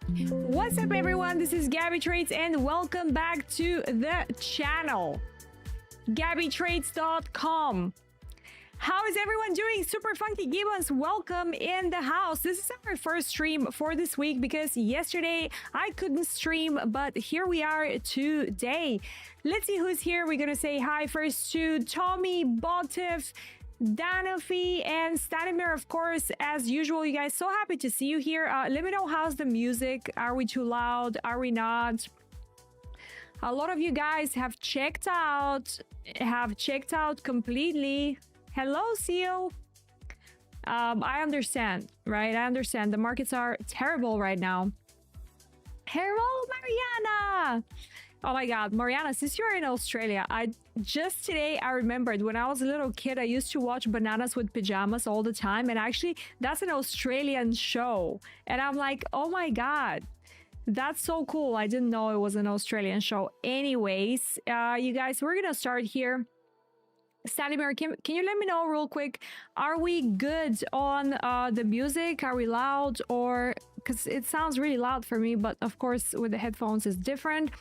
What's up, everyone? This is Gabby Trades, and welcome back to the channel, GabbyTrades.com. How is everyone doing? Super Funky Gibbons, welcome in the house. This is our first stream for this week because yesterday I couldn't stream, but here we are today. Let's see who's here. We're gonna say hi first to Tommy, Botif, Danofi, and Stanimir, of course, as usual. You guys, so happy to see you here. Let me know how's the music. Are we too loud? Are we not? A lot of you guys have checked out completely. Hello, Seal. I understand, right? I understand. The markets are terrible right now. Hello, Mariana. Oh my God, Mariana, since you're in Australia, just today I remembered when I was a little kid, I used to watch Bananas with Pajamas all the time. And actually, that's an Australian show. And I'm like, oh my God, that's so cool. I didn't know it was an Australian show. Anyways, you guys, we're going to start here. Stanimir, can you let me know real quick, are we good on the music? Are we loud? Or because it sounds really loud for me, but of course with the headphones is different.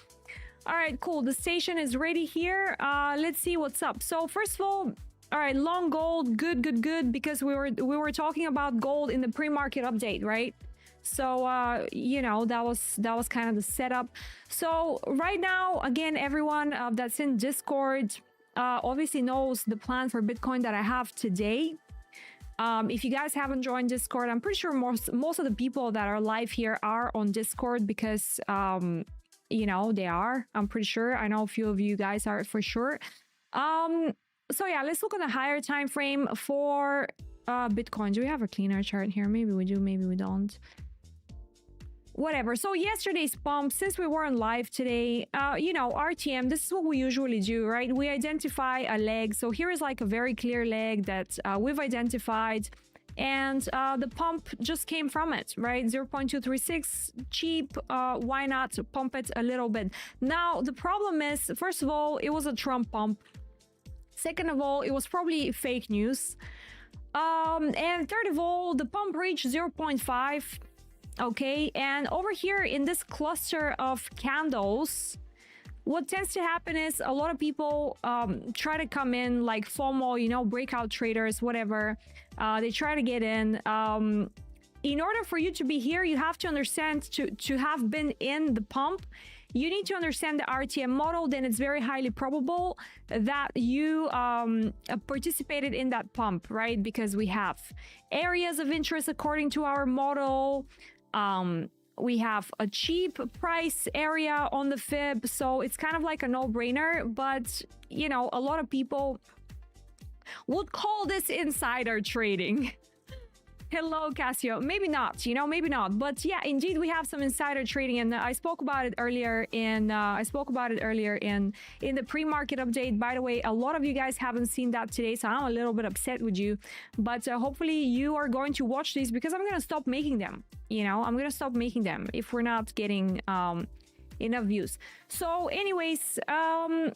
All right, cool. The station is ready here. Let's see what's up. So first of all right, long gold, good, because we were talking about gold in the pre-market update, right? So you know, that was kind of the setup. So right now, again, everyone that's in Discord obviously knows the plan for Bitcoin that I have today. If you guys haven't joined Discord, I'm pretty sure most of the people that are live here are on Discord because you know, they are. I'm pretty sure. I know a few of you guys are for sure. So yeah, let's look at the higher time frame for Bitcoin. Do we have a cleaner chart here? Maybe we do, maybe we don't. Whatever. So yesterday's pump, since we weren't live today, you know, RTM, this is what we usually do, right? We identify a leg. So here is like a very clear leg that we've identified. And the pump just came from it, right? 0.236, cheap. Why not pump it a little bit? Now, the problem is, first of all, it was a Trump pump. Second of all, it was probably fake news. And third of all, the pump reached 0.5. Okay, and over here in this cluster of candles, what tends to happen is a lot of people try to come in like FOMO, you know, breakout traders, whatever. They try to get in. In order for you to be here, you have to understand, to have been in the pump, you need to understand the RTM model. Then it's very highly probable that you participated in that pump, right? Because we have areas of interest according to our model. We have a cheap price area on the fib, so it's kind of like a no-brainer. But you know, a lot of people would call this insider trading. Hello, Casio. Maybe not, you know, maybe not. But yeah, indeed, we have some insider trading, and I spoke about it earlier in the pre-market update. By the way, a lot of you guys haven't seen that today, so I'm a little bit upset with you. But hopefully, you are going to watch these because I'm going to stop making them. You know, I'm going to stop making them if we're not getting enough views. So, anyways, that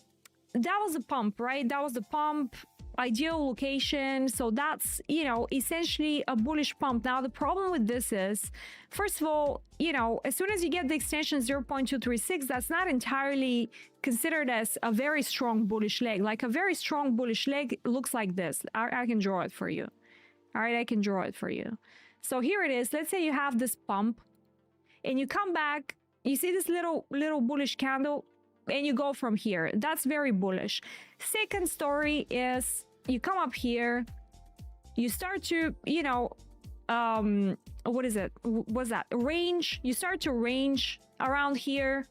was the pump, right? That was the pump. Ideal location. So that's, you know, essentially a bullish pump. Now, the problem with this is, first of all, you know, as soon as you get the extension 0.236, that's not entirely considered as a very strong bullish leg. Like a very strong bullish leg looks like this. I can draw it for you. All right, I can draw it for you. So here it is. Let's say you have this pump and you come back, you see this little bullish candle, and you go from here. That's very bullish. Second story is you come up here, you start to, you know, what is it? What's that? Range. You start to range around here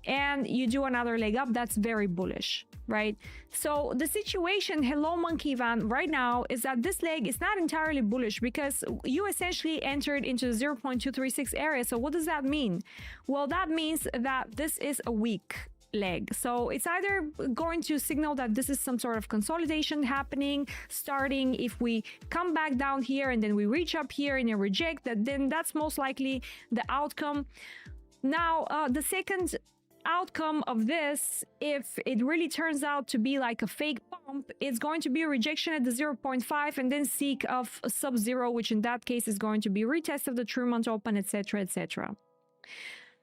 and you do another leg up. That's very bullish, right? So the situation, hello Monkey Van, right now is that this leg is not entirely bullish because you essentially entered into the 0.236 area. So what does that mean? Well, that means that this is a weak leg. So it's either going to signal that this is some sort of consolidation happening, starting if we come back down here and then we reach up here and you reject that, then that's most likely the outcome. Now, the second outcome of this, if it really turns out to be like a fake pump, it's going to be a rejection at the 0.5 and then seek of sub-zero, which in that case is going to be retest of the 3-month open, etc., etc.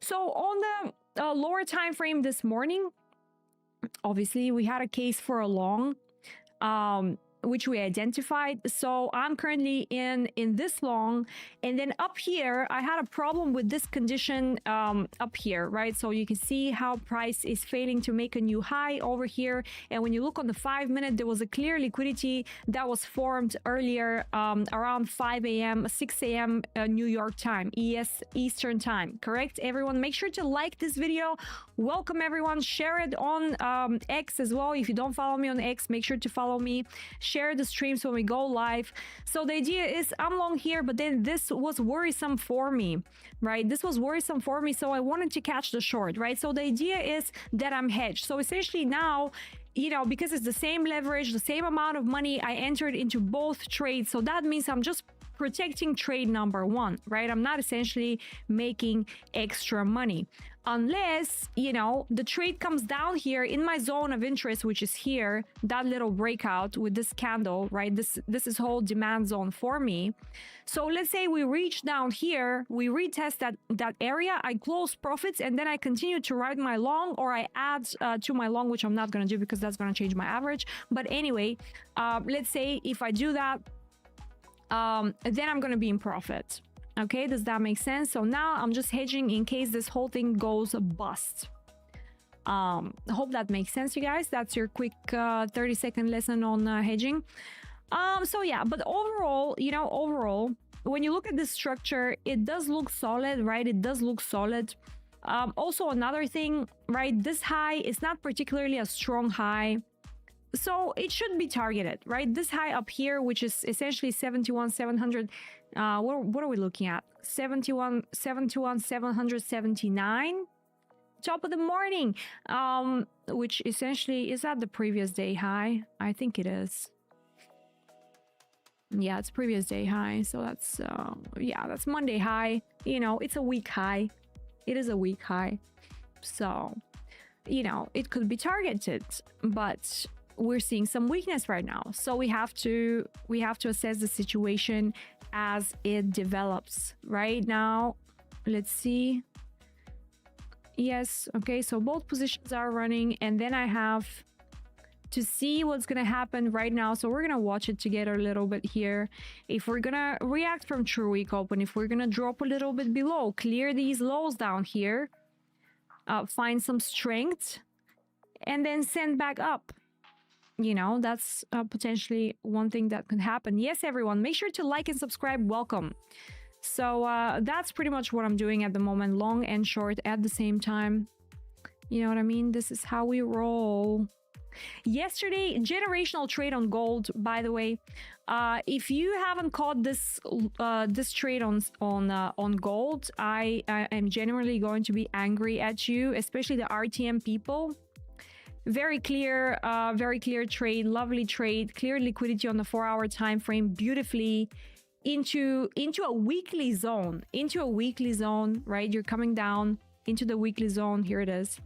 So on the lower time frame this morning, obviously we had a case for a long, which we identified. So I'm currently in this long, and then up here I had a problem with this condition up here, right? So you can see how price is failing to make a new high over here, and when you look on the 5-minute, there was a clear liquidity that was formed earlier around 5 a.m. 6 a.m. New York time, Eastern time. Correct, everyone? Make sure to like this video. Welcome everyone. Share it on X as well. If you don't follow me on X, make sure to follow me. Share the streams when we go live. So the idea is I'm long here, but then this was worrisome for me, right? This was worrisome for me, so I wanted to catch the short, right? So the idea is that I'm hedged. So essentially now, you know, because it's the same leverage, the same amount of money, I entered into both trades. So that means I'm just protecting trade number one, right? I'm not essentially making extra money. Unless, you know, the trade comes down here in my zone of interest, which is here, that little breakout with this candle, right? This is whole demand zone for me. So let's say we reach down here, we retest that area, I close profits, and then I continue to ride my long, or I add to my long, which I'm not going to do because that's going to change my average. But anyway, let's say if I do that, then I'm going to be in profit. Okay, does that make sense? So now I'm just hedging in case this whole thing goes bust. Hope that makes sense, you guys. That's your quick 30-second lesson on hedging. So yeah, but overall, you know, overall, when you look at this structure, it does look solid, right? It does look solid. Also, another thing, right? This high is not particularly a strong high. So it should be targeted, right? This high up here, which is essentially 71,700. What are we looking at? 71,779. Top of the morning, which essentially is at the previous day high. I think it is. Yeah, it's previous day high. So that's yeah, that's Monday high. You know, it's a week high. It is a week high. So, you know, it could be targeted, but we're seeing some weakness right now. So we have to assess the situation as it develops. Right now, let's see. Yes, okay, so both positions are running, and then I have to see what's gonna happen right now. So we're gonna watch it together a little bit here. If we're gonna react from true week open, if we're gonna drop a little bit below, clear these lows down here, find some strength, and then send back up. You know, that's potentially one thing that could happen. Yes, everyone, make sure to like and subscribe. Welcome. So that's pretty much what I'm doing at the moment, long and short at the same time. You know what I mean? This is how we roll. Yesterday, generational trade on gold, by the way. If you haven't caught this this trade on gold, I am generally going to be angry at you, especially the RTM people. Very clear trade, lovely trade, clear liquidity on the 4-hour time frame, beautifully into a weekly zone, right? You're coming down into the weekly zone. Here it is.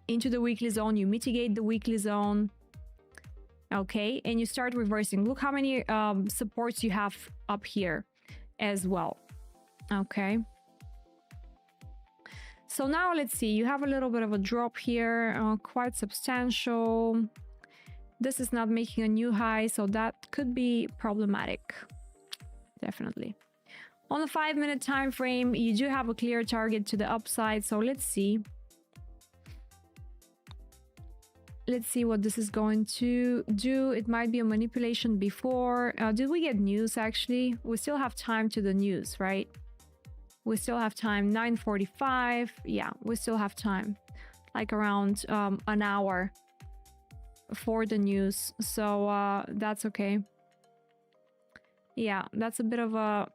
Into the weekly zone, you mitigate the weekly zone. Okay, and you start reversing. Look how many supports you have up here as well. Okay. So now let's see, you have a little bit of a drop here, quite substantial. This is not making a new high, so that could be problematic. Definitely. On the 5-minute time frame, you do have a clear target to the upside, so let's see. Let's see what this is going to do. It might be a manipulation before. Did we get news actually? We still have time to the news, right? We still have time. 9:45. Yeah, we still have time. Like around an hour for the news. So that's okay. Yeah, that's a bit of a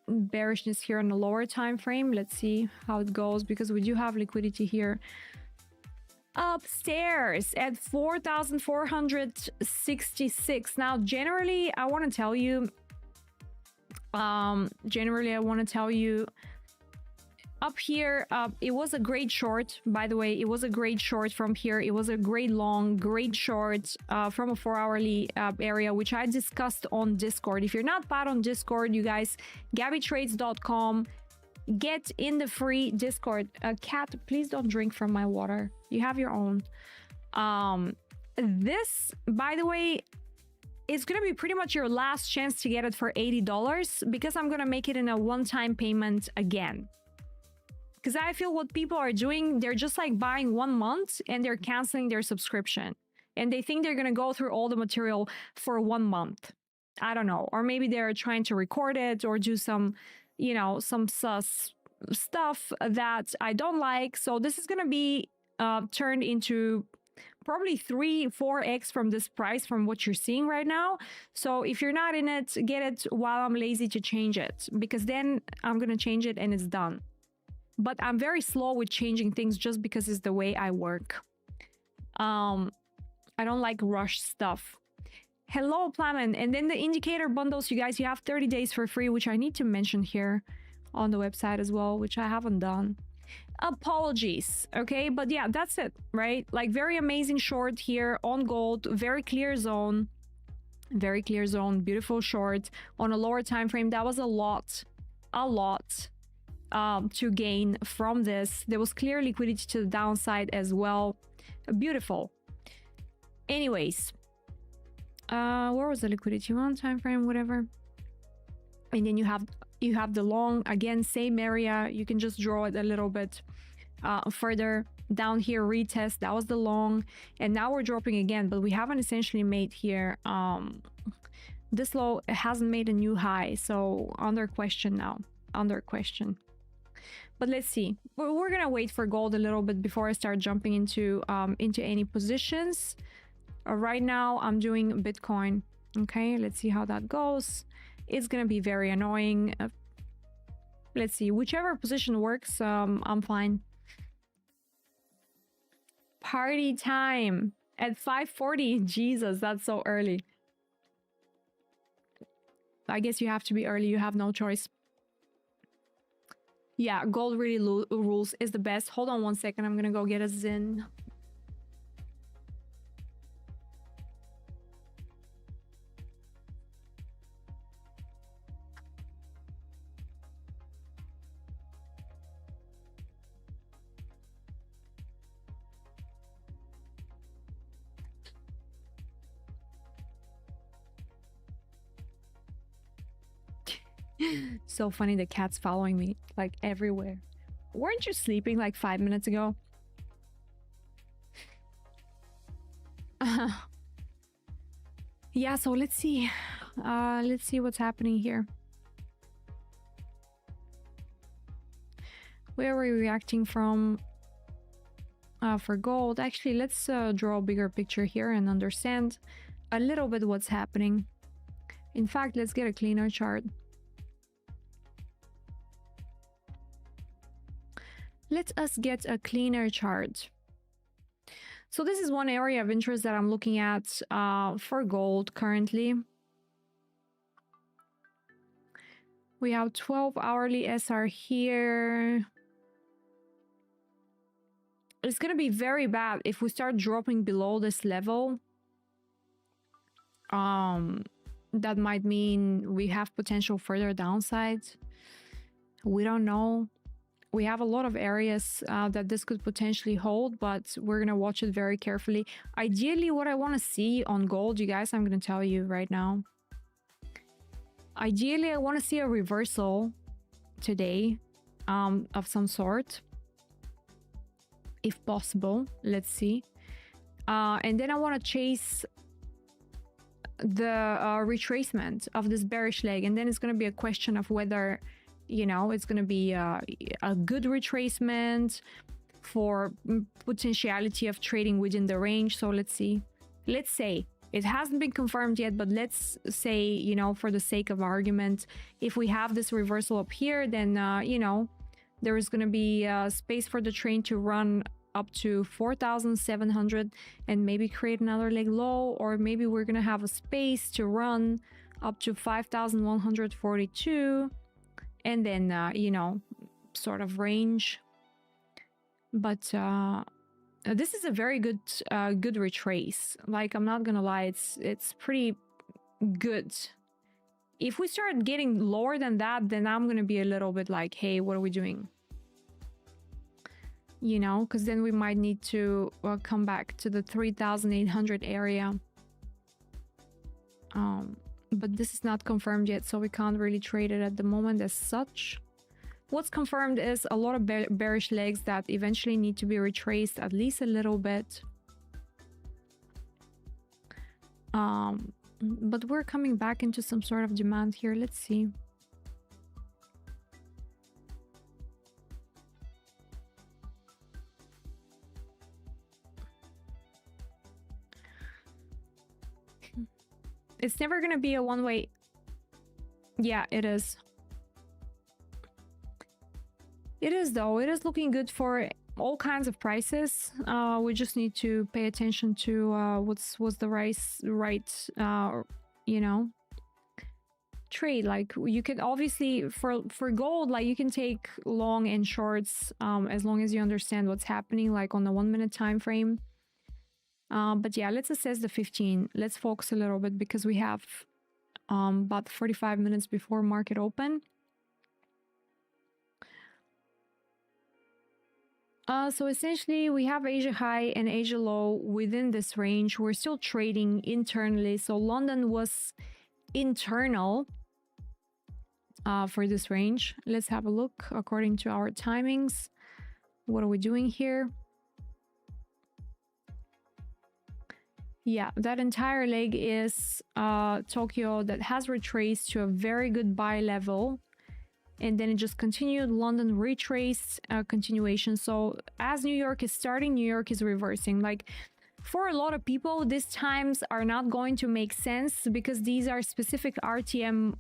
bearishness here on the lower time frame. Let's see how it goes, because we do have liquidity here upstairs at 4,466. Now, generally, I want to tell you, up here, it was a great short, by the way. It was a great short from here. It was a great long, great short from a 4-hourly area, which I discussed on Discord. If you're not part on Discord, you guys, gabbytrades.com, get in the free Discord. Cat, please don't drink from my water. You have your own. This, by the way, is going to be pretty much your last chance to get it for $80 because I'm going to make it in a one-time payment again. Because I feel what people are doing, they're just like buying 1 month and they're canceling their subscription. And they think they're going to go through all the material for 1 month. I don't know. Or maybe they're trying to record it or do some, you know, some sus stuff that I don't like. So this is going to be turned into probably 3-4x from this price from what you're seeing right now. So if you're not in it, get it while I'm lazy to change it, because then I'm going to change it and it's done. But I'm very slow with changing things just because it's the way I work. I don't like rush stuff. Hello, Plamen. And then the indicator bundles, you guys, you have 30 days for free, which I need to mention here on the website as well, which I haven't done. Apologies, okay? But yeah, that's it, right? Like very amazing short here on gold, very clear zone, beautiful short on a lower time frame. That was a lot to gain from this. There was clear liquidity to the downside as well. Beautiful. Anyways, where was the liquidity? One time frame, whatever. And then you have the long, again, same area. You can just draw it a little bit further down here. Retest, that was the long, and now we're dropping again, but we haven't essentially made here this low. It hasn't made a new high, so under question now, under question. But let's see. We're gonna wait for gold a little bit before I start jumping into any positions. Right now I'm doing Bitcoin. Okay, let's see how that goes. It's gonna be very annoying. Let's see, whichever position works, I'm fine. Party time at 5:40. Jesus, that's so early. I guess you have to be early. You have no choice. Yeah, gold really rules, is the best. Hold on 1 second. I'm gonna go get a Zin. So funny, the cat's following me like everywhere. Weren't you sleeping like 5 minutes ago? Yeah, so let's see what's happening here. Where are we reacting from for gold? Actually, let's draw a bigger picture here and understand a little bit what's happening. In fact, let's get a cleaner chart. Let us get a cleaner chart. So this is one area of interest that I'm looking at for gold currently. We have 12-hourly SR here. It's going to be very bad if we start dropping below this level. That might mean we have potential further downside. We don't know. We have a lot of areas that this could potentially hold, but we're going to watch it very carefully. Ideally, what I want to see on gold, you guys, I'm going to tell you right now. Ideally, I want to see a reversal today of some sort, if possible. Let's see. And then I want to chase the retracement of this bearish leg. And then it's going to be a question of whether, you know, it's going to be a good retracement for potentiality of trading within the range. So let's see. Let's say it hasn't been confirmed yet, but let's say, you know, for the sake of argument, if we have this reversal up here, then, you know, there is going to be space for the train to run up to 4,700 and maybe create another leg low, or maybe we're going to have a space to run up to 5,142. And then, you know, sort of range. But this is a very good retrace. Like, I'm not gonna lie, it's pretty good. If we start getting lower than that, then I'm gonna be a little bit like, hey, what are we doing? You know, because then we might need to come back to the 3,800 area. But this is not confirmed yet, so we can't really trade it at the moment as such. What's confirmed is a lot of bearish legs that eventually need to be retraced at least a little bit. But we're coming back into some sort of demand here. Let's see. It's never gonna be a one-way. Yeah, it is. It is, though. It is looking good for all kinds of prices. We just need to pay attention to what's the right you know, trade. Like, you can obviously for gold, like, you can take long and shorts as long as you understand what's happening, like on the 1 minute time frame. But yeah, let's assess the 15. Let's focus a little bit because we have about 45 minutes before market open. So essentially, we have Asia high and Asia low within this range. We're still trading internally. So London was internal for this range. Let's have a look according to our timings. What are we doing here? Yeah, that entire leg is Tokyo that has retraced to a very good buy level. And then it just continued. London retraced, continuation. So as New York is starting, New York is reversing. Like, for a lot of people, these times are not going to make sense because these are specific RTM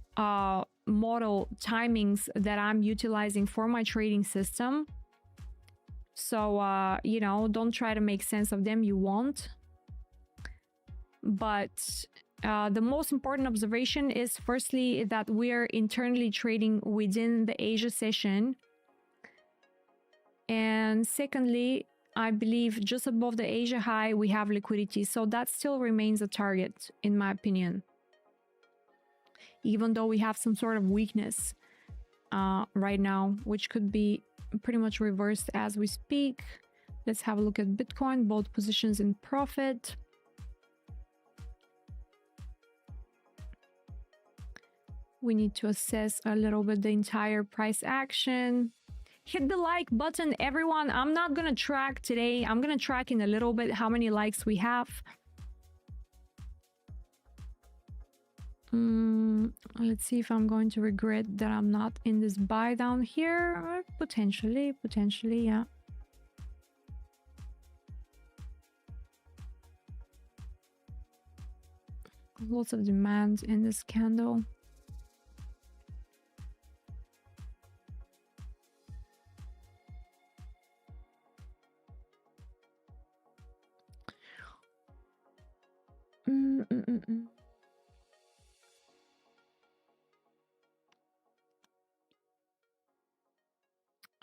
model timings that I'm utilizing for my trading system. So, you know, don't try to make sense of them. You won't. But the most important observation is firstly that we're internally trading within the Asia session. And secondly, I believe just above the Asia high, we have liquidity. So that still remains a target, in my opinion. Even though we have some sort of weakness right now, which could be pretty much reversed as we speak. Let's have a look at Bitcoin, both positions in profit. We need to assess a little bit the entire price action. Hit the like button, everyone. I'm not gonna track today. I'm gonna track in a little bit how many likes we have. Let's see if I'm going to regret that I'm not in this buy down here. Potentially, yeah. Lots of demand in this candle.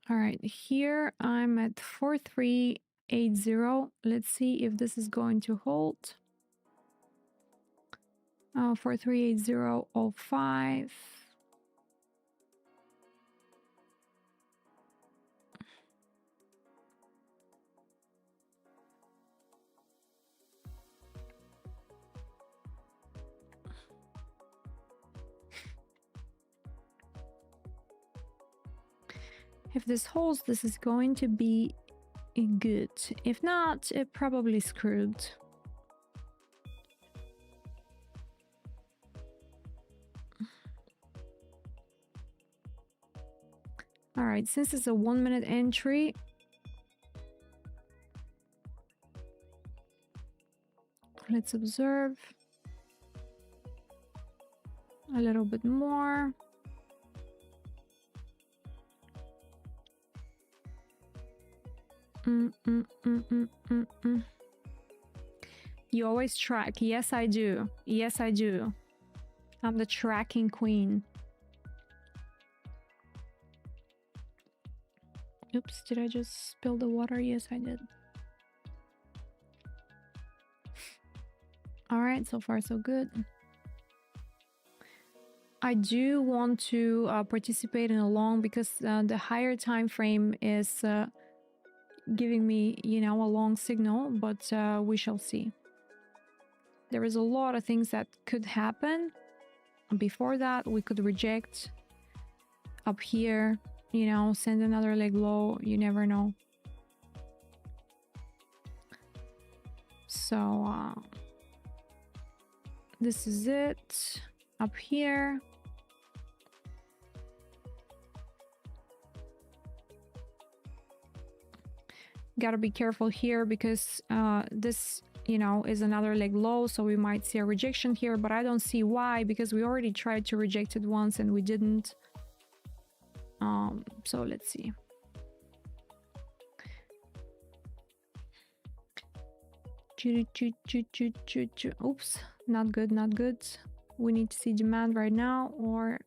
All right, here I'm at 4380. Let's see if this is going to hold. 4380.05. If this holds, this is going to be good. If not, it probably screwed. All right, since it's a 1 minute entry, let's observe a little bit more. You always track. Yes, I do. Yes, I do. I'm the tracking queen. Oops, did I just spill the water? Yes, I did. All right, so far so good. I do want to participate in a long because the higher time frame is giving me, you know, a long signal, but we shall see. There is a lot of things that could happen. Before that, we could reject up here, you know, send another leg low. You never know. So this is it up here. Gotta be careful here because this, you know, is another leg low, so we might see a rejection here, but I don't see why, because we already tried to reject it once and we didn't. So let's see. Oops, not good, not good. We need to see demand right now or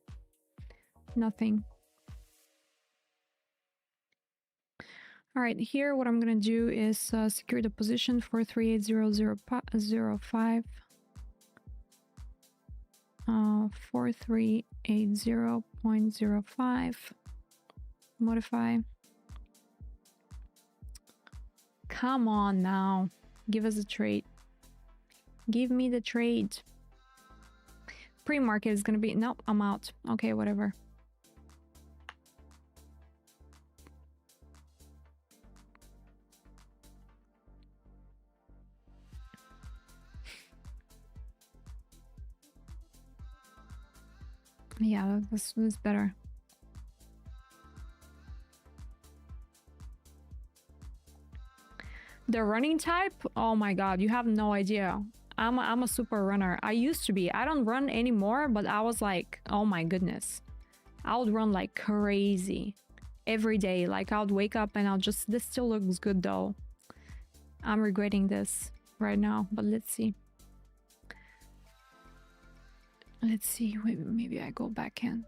nothing. All right, here what I'm gonna do is secure the position for 380005. 4380.05. Modify. Come on now. Give us a trade. Give me the trade. Pre-market is gonna be... Nope, I'm out. Okay, whatever. Yeah, this is better. The running type? Oh my god, you have no idea. I'm a super runner. I used to be. I don't run anymore, but I was like, oh my goodness. I would run like crazy every day. Like I would wake up and I'll just... This still looks good though. I'm regretting this right now, but let's see. Let's see, maybe I go backhand.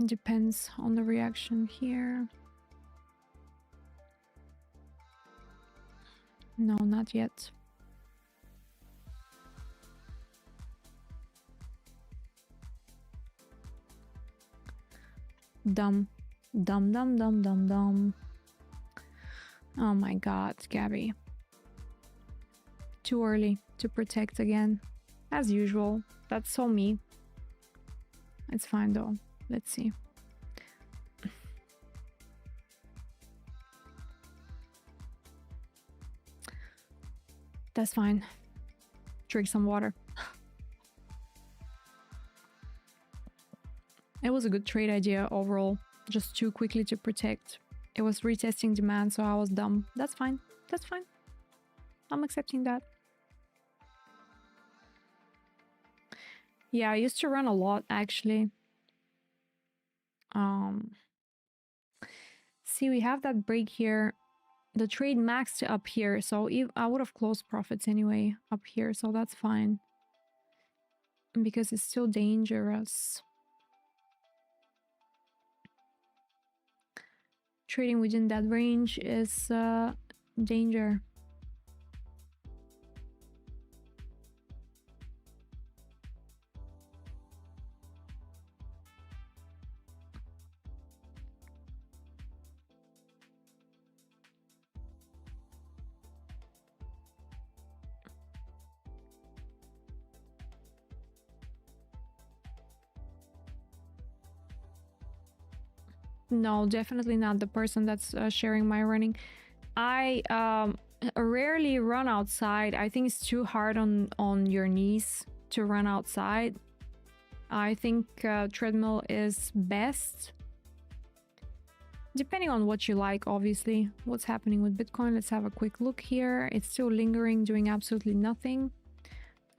Depends on the reaction here. No, not yet. Dumb. Dumb, dumb, dumb, dumb, dumb. Oh my god, Gabby. Too early to protect again. As usual. That's so me. It's fine though. Let's see. That's fine. Drink some water. It was a good trade idea overall. Just too quickly to protect. It was retesting demand, so I was dumb. That's fine. That's fine. I'm accepting that. Yeah, I used to run a lot actually. See, we have that break here. The trade maxed up here, so I would have closed profits anyway up here, so that's fine. Because it's still dangerous. Trading within that range is danger. No, definitely not the person that's sharing my running. I rarely run outside. I think it's too hard on your knees to run outside. I think treadmill is best. Depending on what you like, obviously. What's happening with Bitcoin? Let's have a quick look here. It's still lingering, doing absolutely nothing.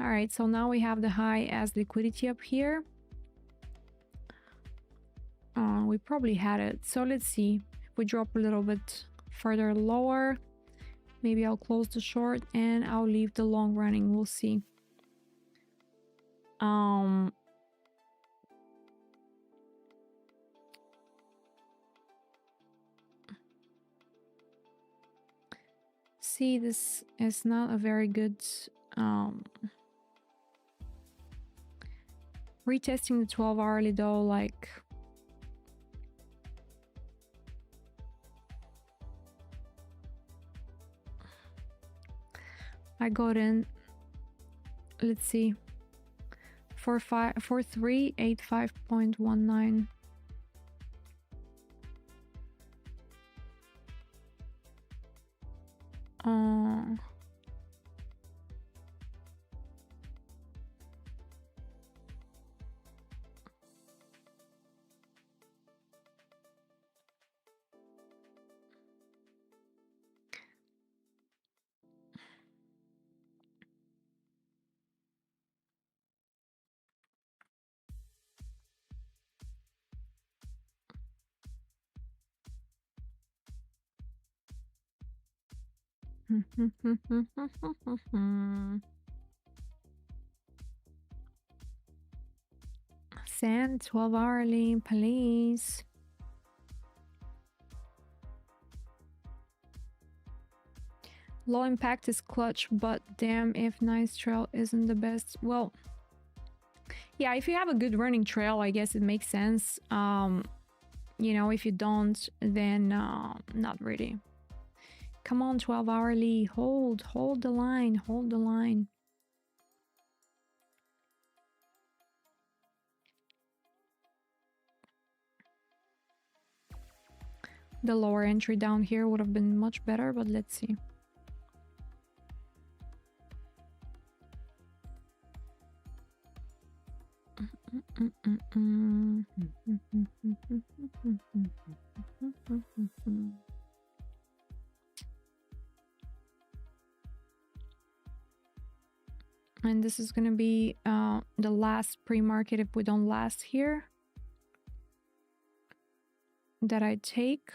All right, so now we have the high as liquidity up here. We probably had it. So let's see. If we drop a little bit further lower, maybe I'll close the short and I'll leave the long running. We'll see. see, this is not a very good retesting the 12 hourly though, like I got in, let's see, 4385.19. Send 12 hourly, please. Low impact is clutch, but damn if nice trail isn't the best. Well, yeah, if you have a good running trail, I guess it makes sense. You know, if you don't, then not really. Come on, 12 hourly, hold the line, hold the line. The lower entry down here would have been much better, but let's see. And this is gonna be the last pre-market if we don't last here that I take.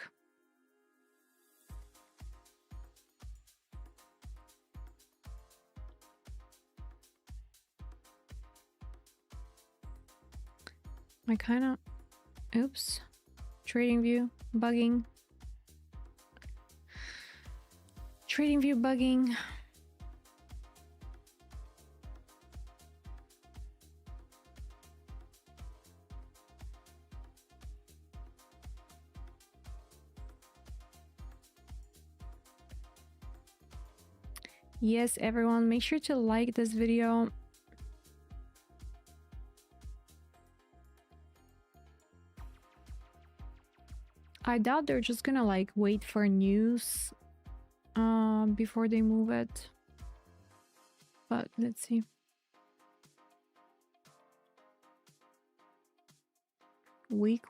I kind of, oops, trading view bugging, trading view bugging. Yes, everyone, make sure to like this video. I doubt they're just gonna like wait for news before they move it. But let's see. Week.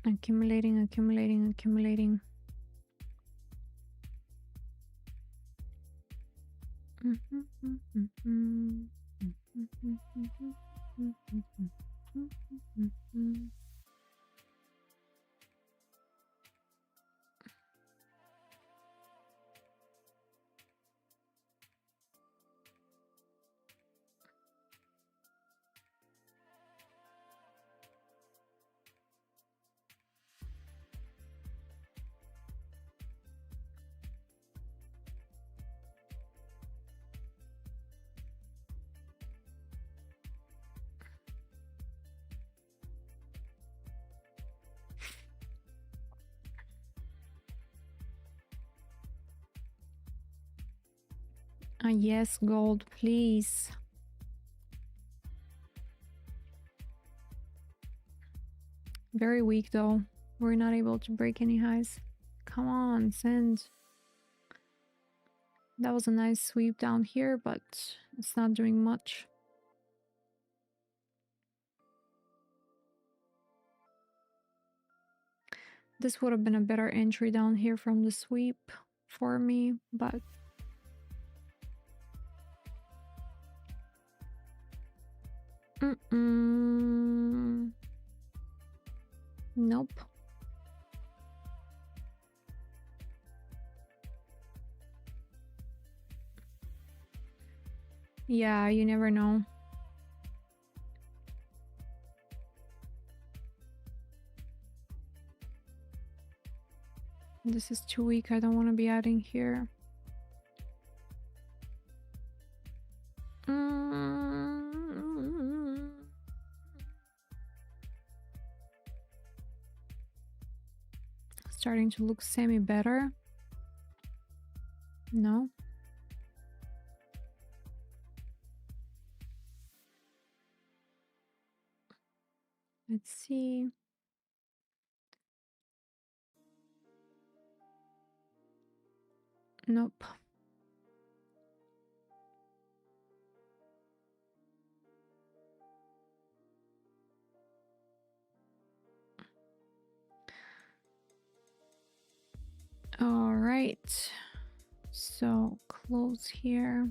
Accumulating. Yes, gold, please. Very weak though. We're not able to break any highs. Come on, send. That was a nice sweep down here, but it's not doing much. This would have been a better entry down here from the sweep for me, but nope. Yeah, you never know. This is too weak. I don't want to be adding here. Starting to look semi better. No. Let's see. Nope. All right. So close here.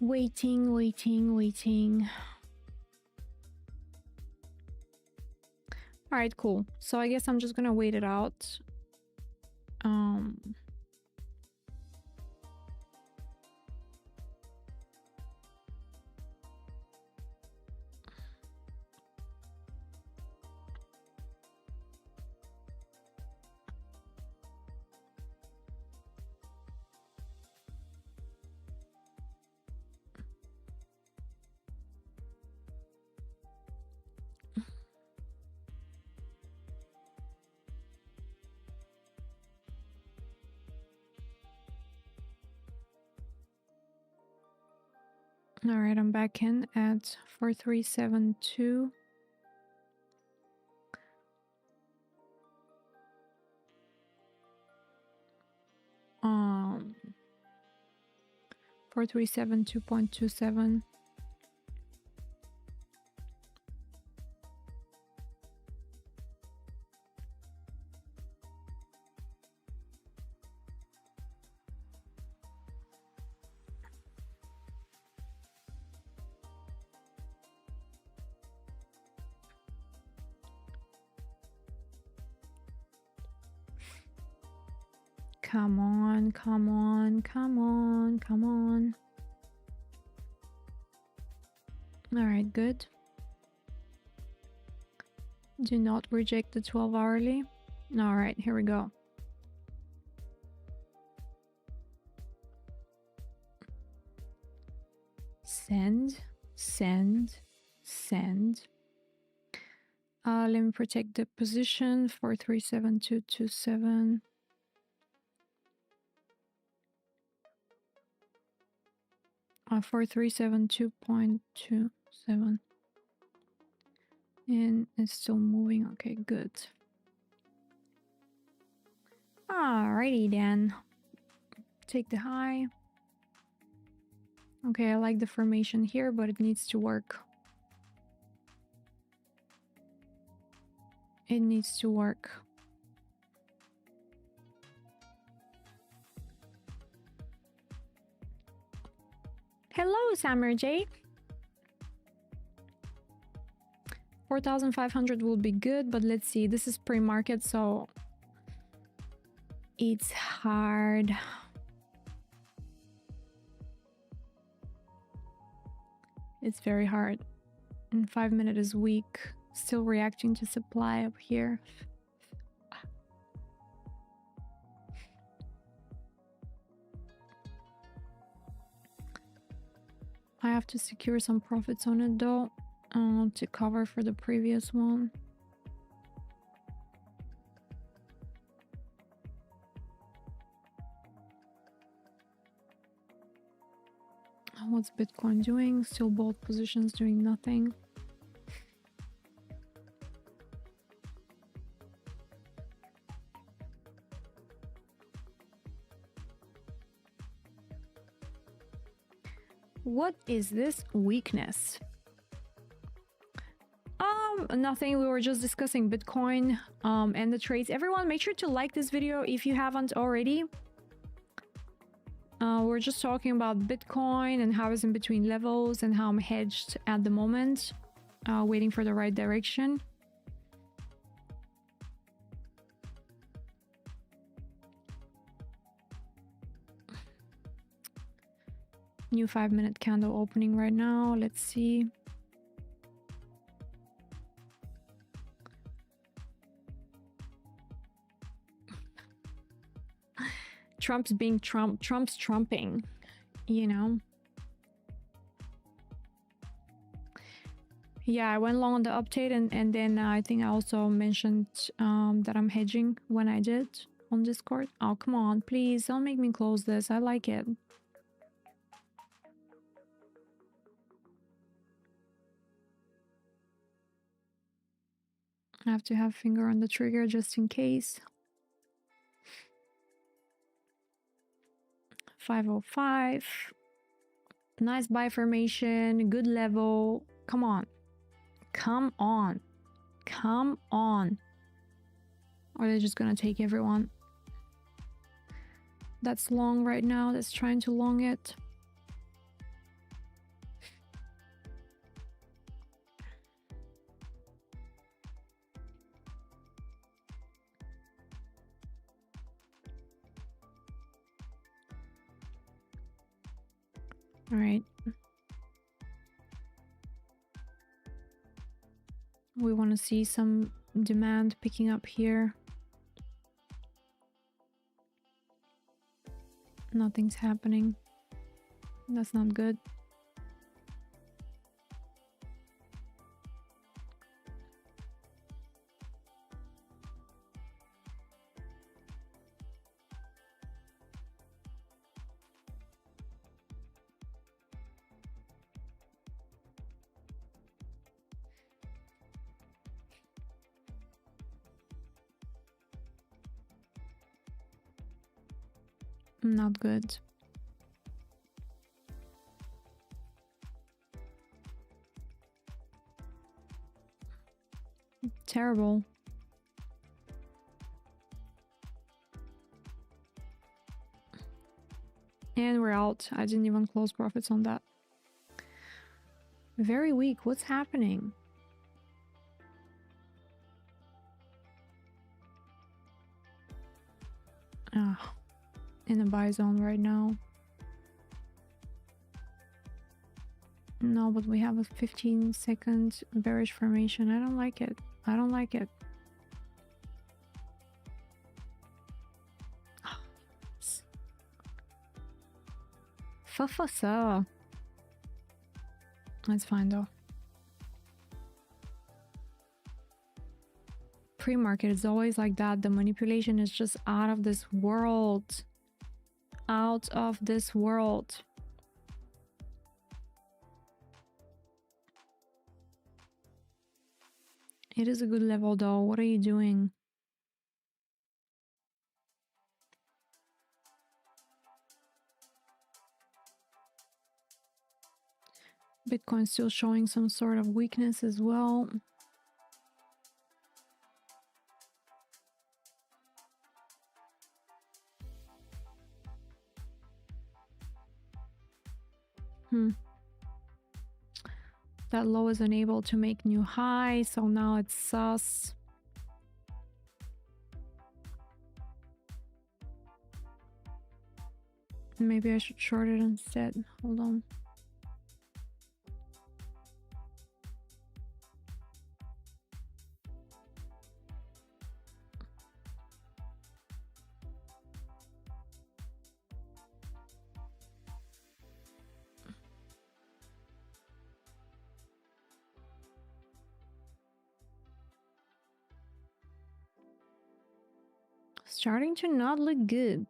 Waiting, waiting, waiting. All right, cool. So I guess I'm just gonna wait it out. All right, I'm back in at 4372. 4372.27. Come on, come on, come on, come on. All right, good. Do not reject the 12 hourly. All right, here we go. Send, send, send. Let me protect the position for 37227. For 372.27. And it's still moving. Okay, good. Alrighty then. Take the high. Okay, I like the formation here, but it needs to work. It needs to work. Hello, Samir J. 4,500 will be good, but let's see. This is pre-market, so it's hard. It's very hard. And 5 minute is weak. Still reacting to supply up here. I have to secure some profits on it though, to cover for the previous one. What's Bitcoin doing? Still both positions doing nothing. What is this weakness? Nothing. We were just discussing Bitcoin and the trades. Everyone, make sure to like this video if you haven't already. We're just talking about Bitcoin and how it's in between levels and how I'm hedged at the moment, waiting for the right direction. New 5-minute candle opening right now. Let's see. Trump's being Trump. Trump's trumping, you know? Yeah, I went long on the update, and then I think I also mentioned that I'm hedging when I did on Discord. Oh, come on, please don't make me close this. I like it. I have to have finger on the trigger just in case. 505. Nice buy formation, good level. Come on. Come on. Come on. Or they're just gonna take everyone. That's long right now. That's trying to long it. All right. We want to see some demand picking up here. Nothing's happening. That's not good. Not good. Terrible. And we're out. I didn't even close profits on that. Very weak. What's happening? Ah, in a buy zone right now. No, but we have a 15-second bearish formation. I don't like it. I don't like it. Fafasa. That's fine though. Pre-market is always like that. The manipulation is just out of this world. Out of this world. It is a good level though. What are you doing? Bitcoin still showing some sort of weakness as well. That low is unable to make new high, so now it's sus. Maybe I should short it instead. Hold on. Starting to not look good.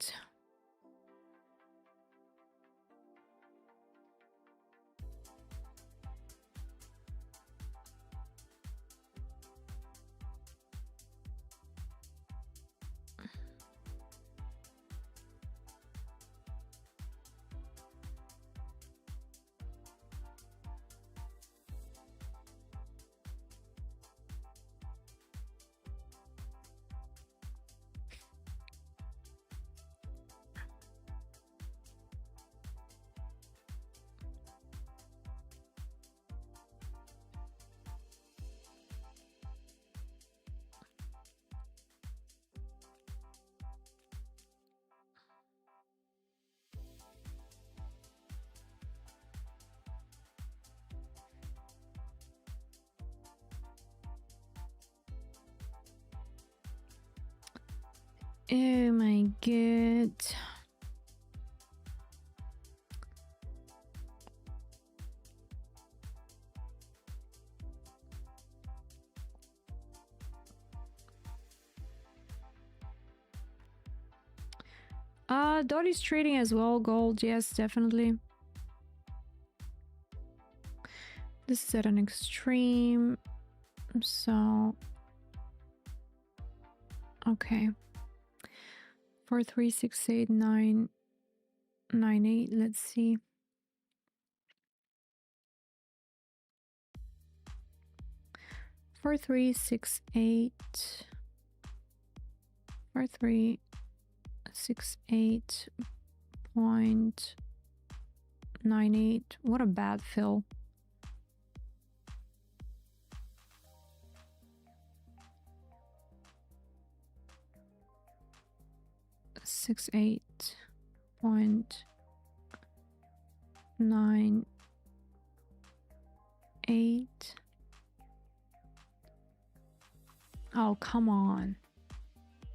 Oh my god. Dottie's trading as well. Gold, yes, definitely. This is at an extreme. So, okay. 4368998. Let's see. 4368. 4368.98. What a bad fill. Six 8.98. Oh, come on.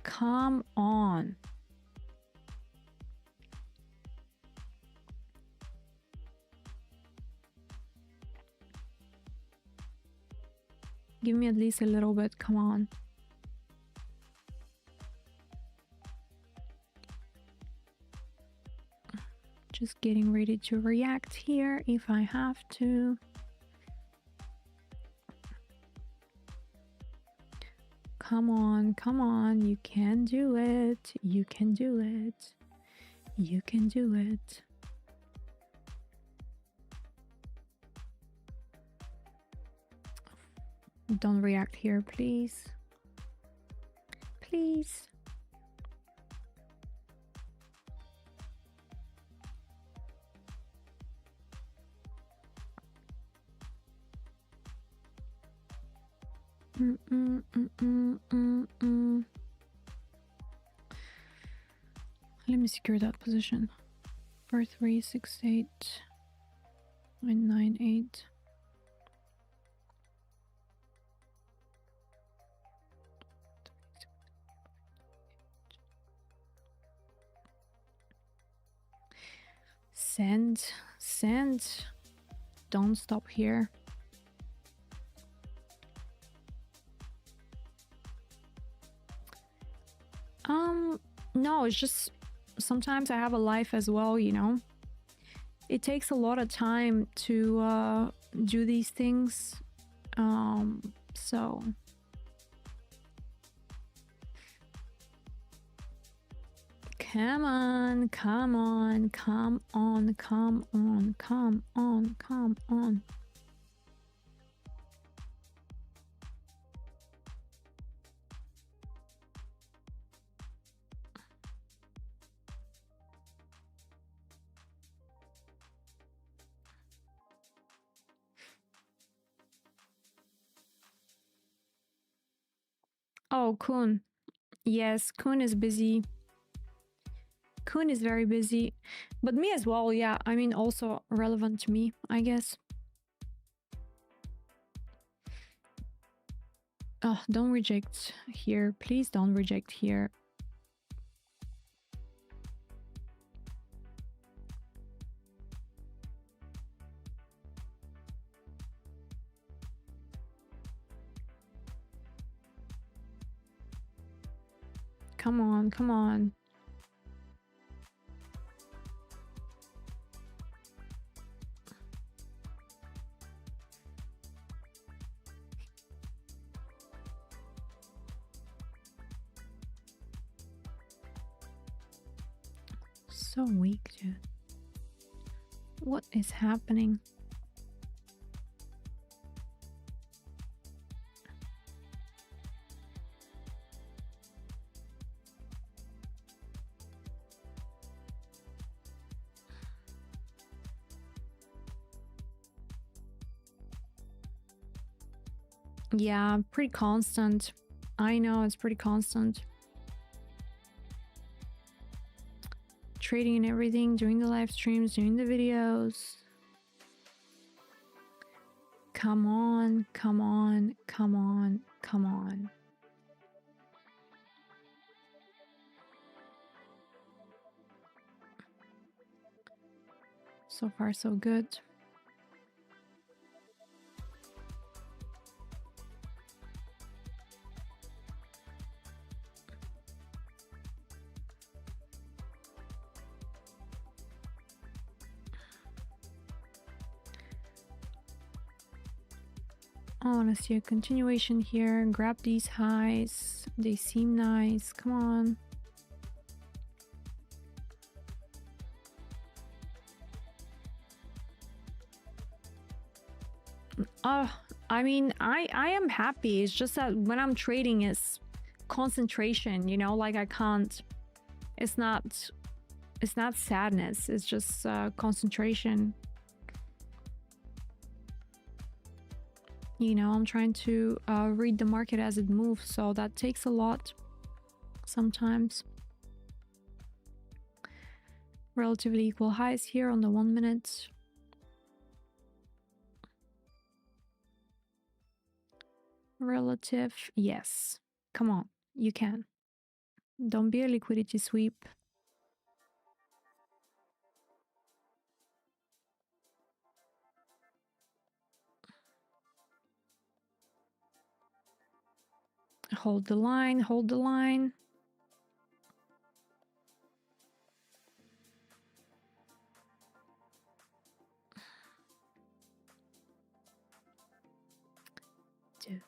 Come on. Give me at least a little bit. Come on. Just getting ready to react here if I have to. Come on, come on. You can do it. You can do it. You can do it. Don't react here, please. Please. Let me secure that position. 4368.98. Send. Don't stop here. No, it's just sometimes I have a life as well, you know. It takes a lot of time to do these things. So come on, come on, come on, come on, come on, come on. Oh, Kun. Yes, Kun is busy. Kun is very busy. But me as well, yeah. I mean, also relevant to me, I guess. Oh, don't reject here. Please don't reject here. Come on, come on. So weak, dude. What is happening? Yeah, pretty constant. I know it's pretty constant. Trading and everything, doing the live streams, doing the videos. Come on, come on, come on, come on. So far, so good. I want to see a continuation here. Grab these highs. They seem nice. Come on. I mean, I am happy. It's just that when I'm trading, it's concentration, you know, like I can't, it's not sadness. It's just concentration. You know, I'm trying to read the market as it moves, so that takes a lot sometimes. Relatively equal highs here on the 1 minute. Relative, yes. Come on, you can. Don't be a liquidity sweep. Hold the line, hold the line. Dude.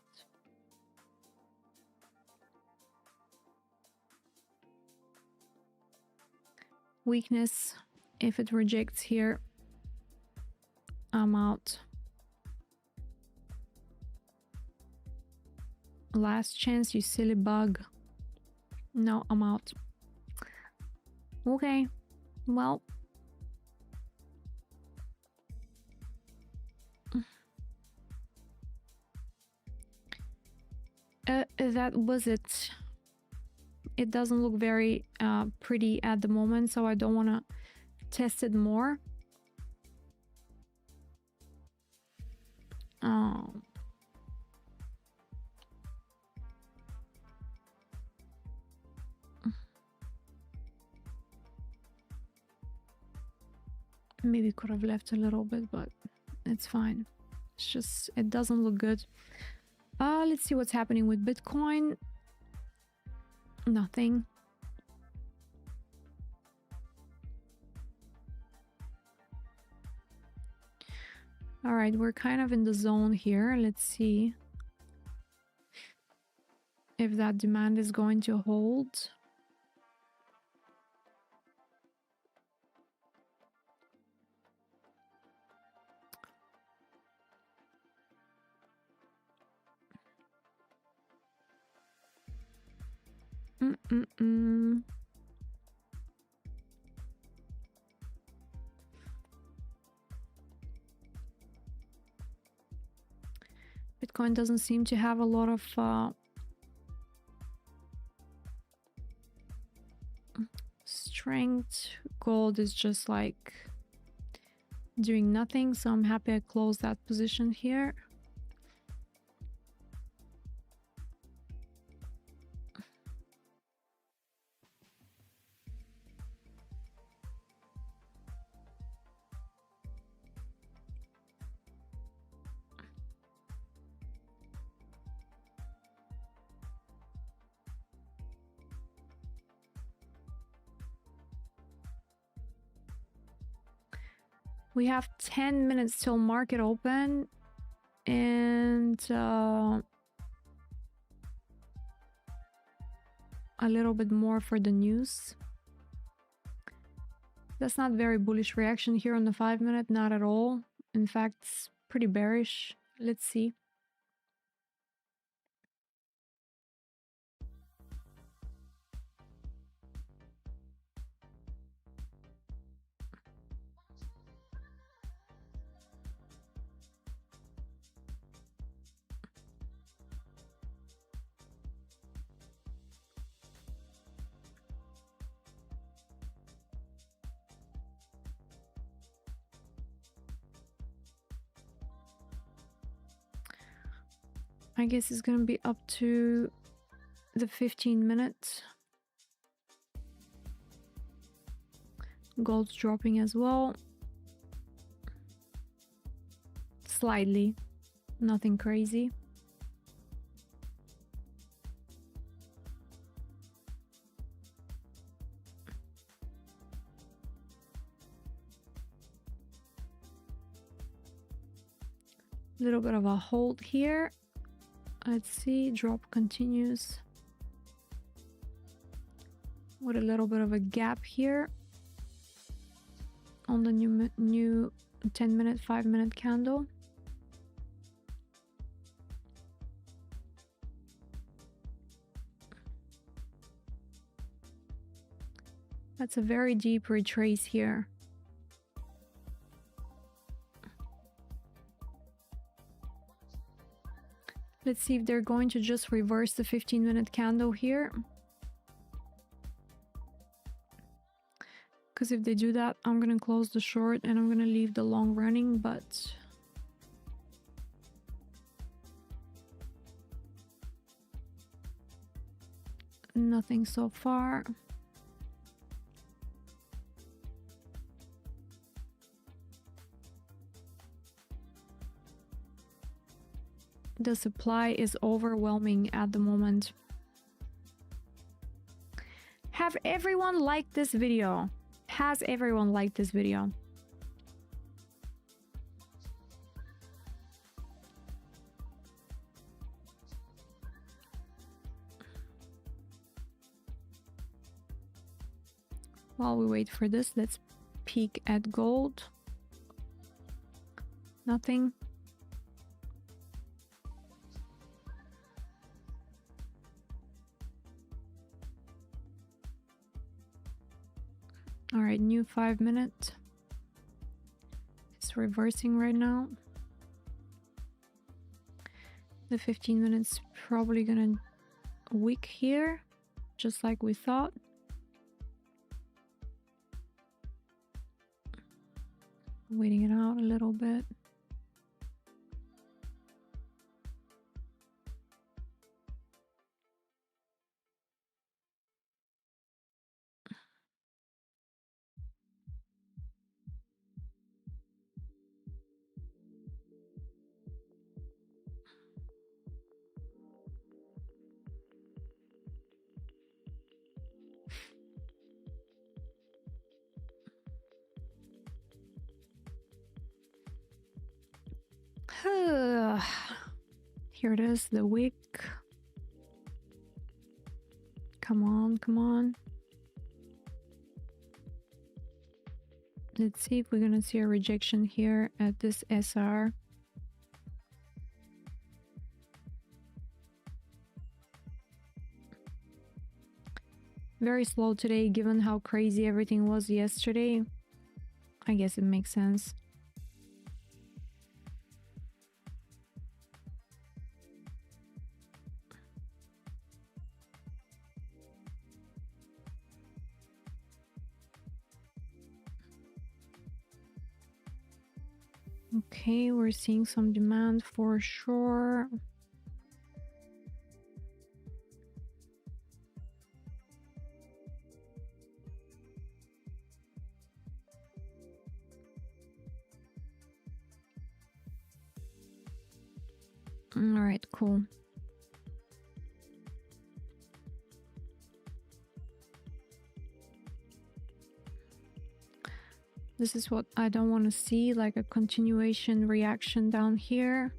Weakness. If it rejects here, I'm out. Last chance, you silly bug. No, I'm out. Okay, well. That was it. It doesn't look very pretty at the moment, so I don't want to test it more. Maybe could have left a little bit, but it's fine. It's just, it doesn't look good. Let's see what's happening with Bitcoin. Nothing. All right, we're kind of in the zone here. Let's see if that demand is going to hold. Bitcoin doesn't seem to have a lot of strength. Gold is just like doing nothing, so I'm happy I closed that position here. We have 10 minutes till market open, and a little bit more for the news. That's not very bullish reaction here on the 5 minute, not at all. In fact, it's pretty bearish. Let's see. I guess it's gonna be up to the 15 minutes. Gold's dropping as well. slightly, nothing crazy. Little bit of a hold here. Let's see, drop continues with a little bit of a gap here on the new 10-minute, 5-minute candle. That's a very deep retrace here. Let's see if they're going to just reverse the 15-minute candle here. Because if they do that, I'm going to close the short and I'm going to leave the long running, but nothing so far. The supply is overwhelming at the moment. Have everyone liked this video? Has everyone liked this video? While we wait for this, let's peek at gold. Nothing. All right, new 5-minute. It's reversing right now. The 15 minutes probably gonna wick here, just like we thought. Waiting it out a little bit. Here it is, the wick. Come on, come on. Let's see if we're gonna see a rejection here at this SR. Very slow today, given how crazy everything was yesterday. I guess it makes sense. Okay, we're seeing some demand for sure. All right, cool. This is what I don't want to see, like a continuation reaction down here.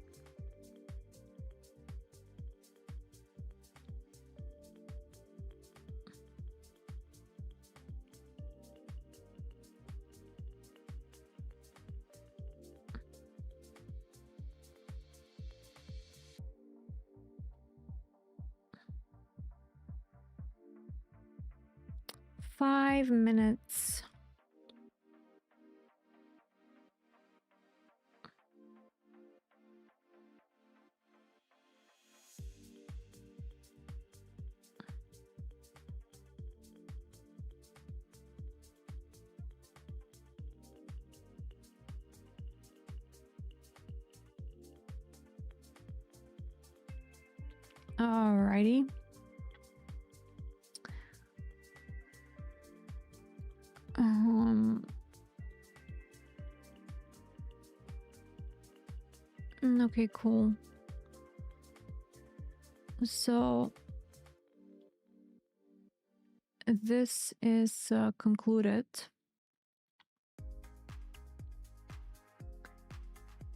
Five minutes. Alrighty. Okay, cool. So this is concluded.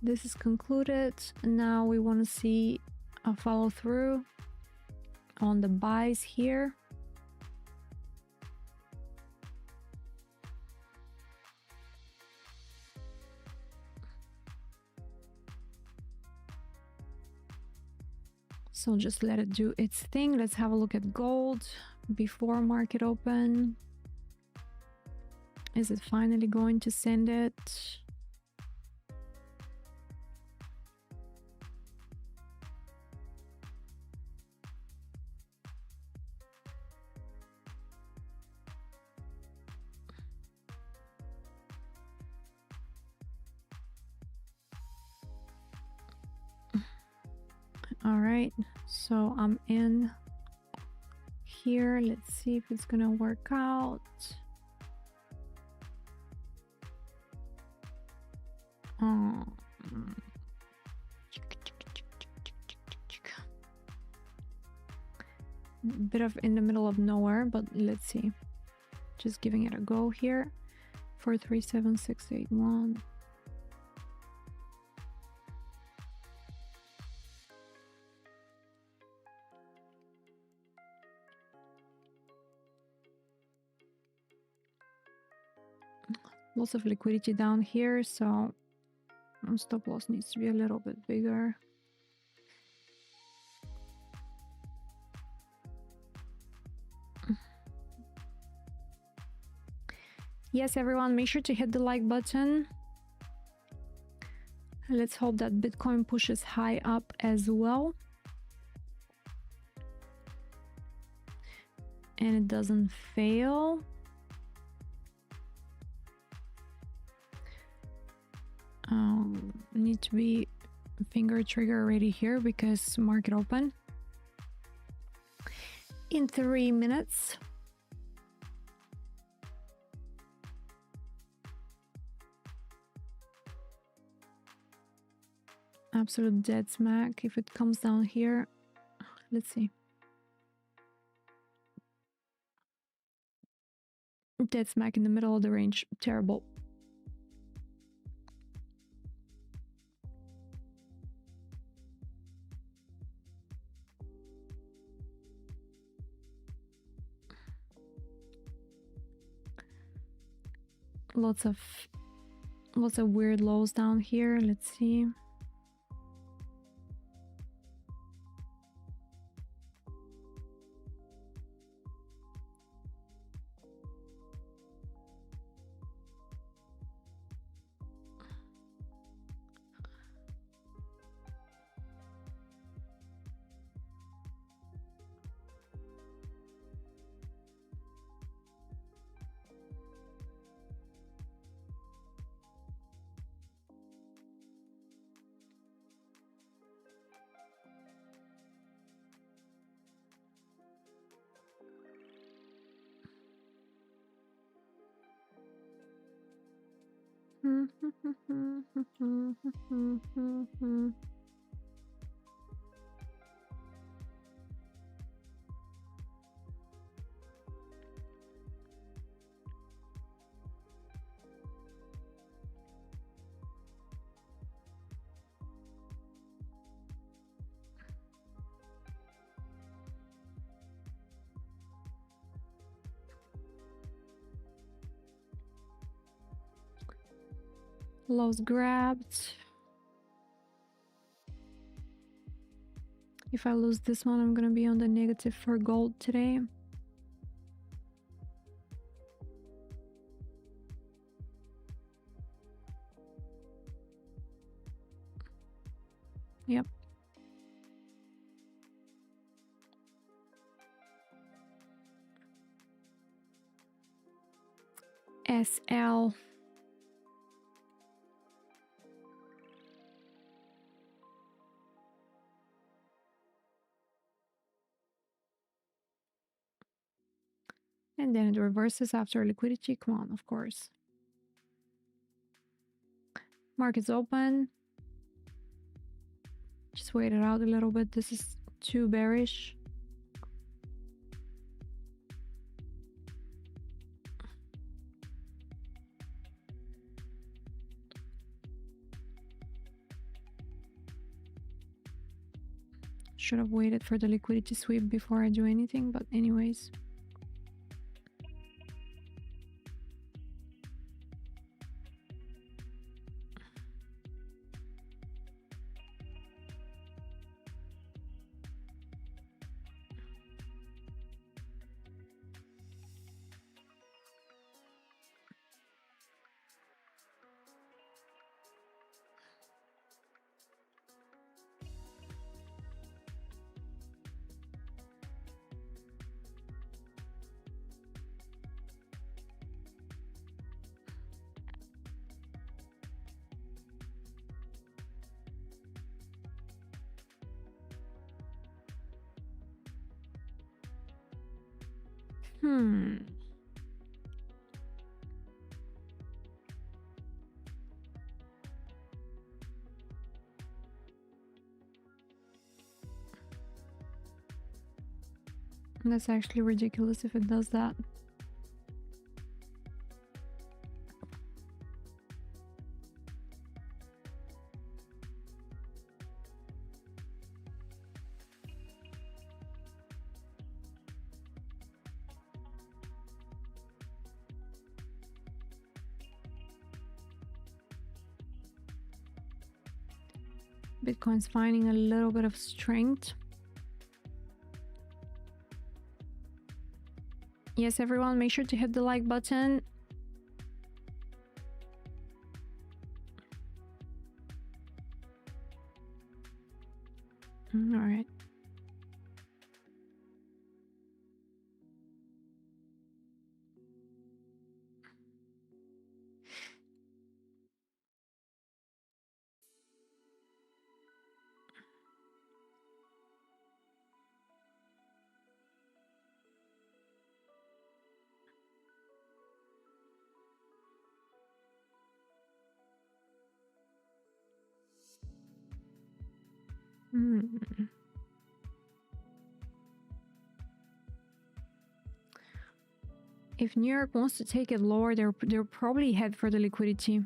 This is concluded. Now we want to see a follow through on the buys here. So just let it do its thing. Let's have a look at gold before market open. Is it finally going to send it? All right, so I'm in here. Let's see if it's gonna work out. Bit of in the middle of nowhere, but let's see. Just giving it a go here. 437681. Lots of liquidity down here, so stop loss needs to be a little bit bigger. Yes, everyone, make sure to hit the like button. Let's hope that Bitcoin pushes high up as well. And it doesn't fail. Need to be finger trigger ready here because market open in 3 minutes. Absolute dead smack if it comes down here. Let's see. Dead smack in the middle of the range. Terrible. Lots of weird lows down here. Let's see. Lows grabbed. If I lose this one, I'm gonna be on the negative for gold today. Yep. SL. And then it reverses after liquidity. Come on, of course. Market's open. wait it out a little bit. This is too bearish. Should have waited for the liquidity sweep before I do anything, but anyways. That's actually ridiculous if it does that. Bitcoin's finding a little bit of strength. Yes, everyone, make sure to hit the like button. All right. If New York wants to take it lower, they'll probably head for the liquidity.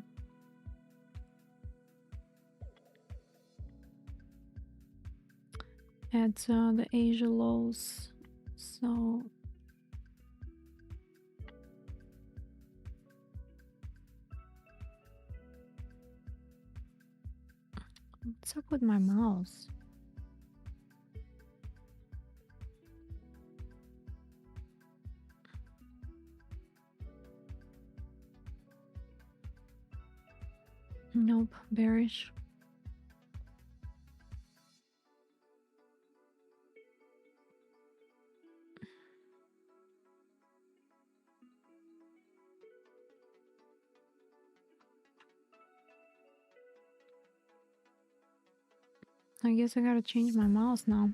At the Asia lows. So what's up with my mouse? Nope, bearish. I guess I gotta change my mouse now.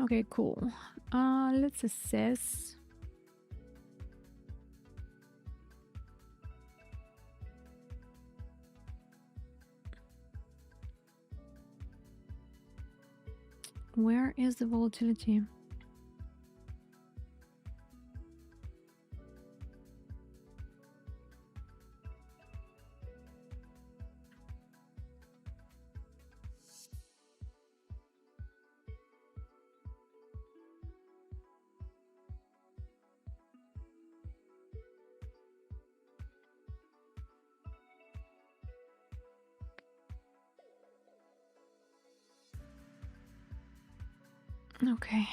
Okay, cool. Let's assess. Where is the volatility? Okay.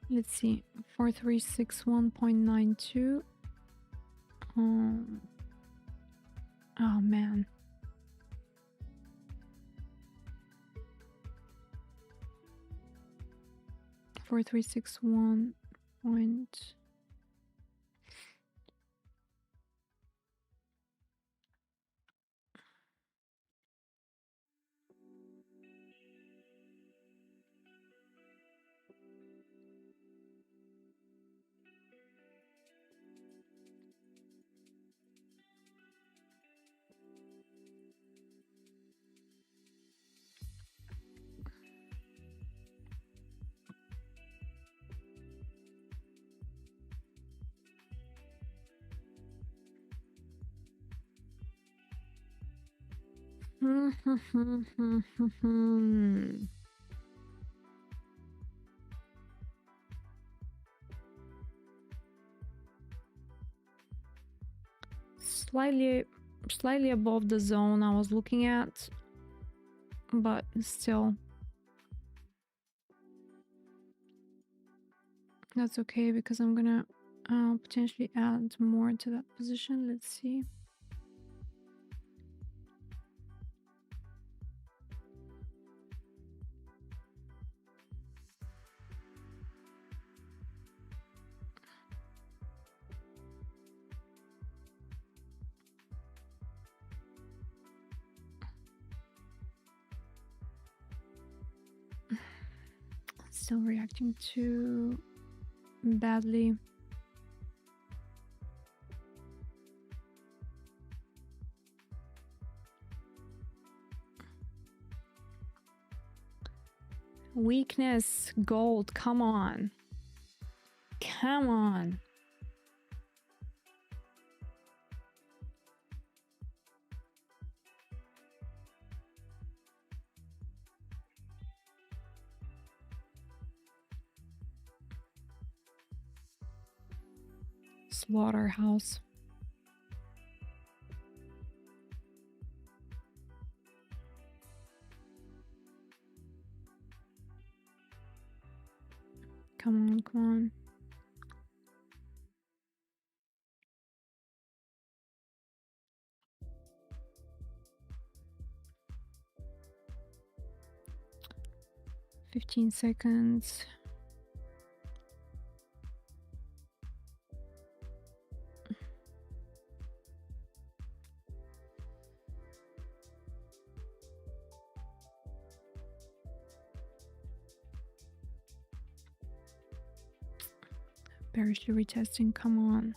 Let's see. 4361.92. Oh man. Four three six one point. Slightly above the zone I was looking at, but still. That's okay because I'm gonna potentially add more to that position. Let's see. Still reacting too badly. Weakness, gold, come on. Come on. Slaughterhouse. Come on, come on. "15 seconds. Bearishly retesting, come on.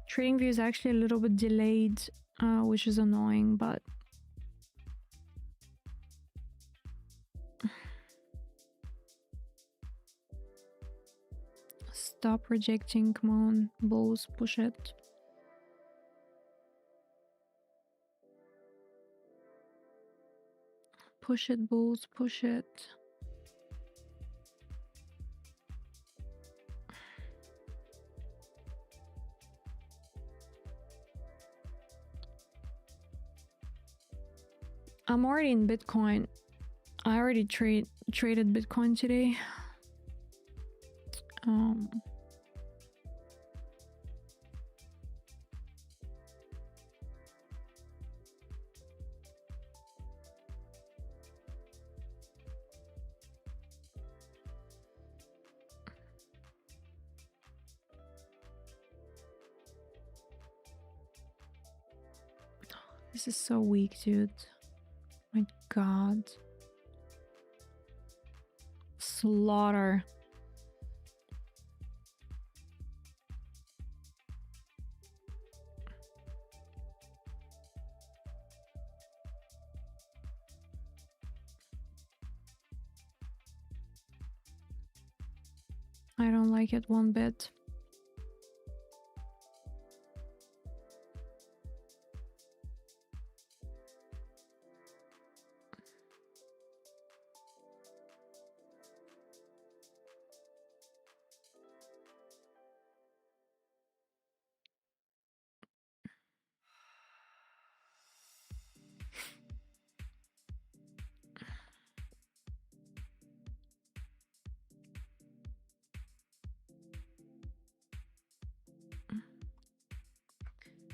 Trading view is actually a little bit delayed, which is annoying, but stop rejecting, come on, bulls, push it. Push it, bulls, push it. I'm already in Bitcoin. I already traded Bitcoin today. This is so weak, dude. My God. Slaughter. I don't like it one bit.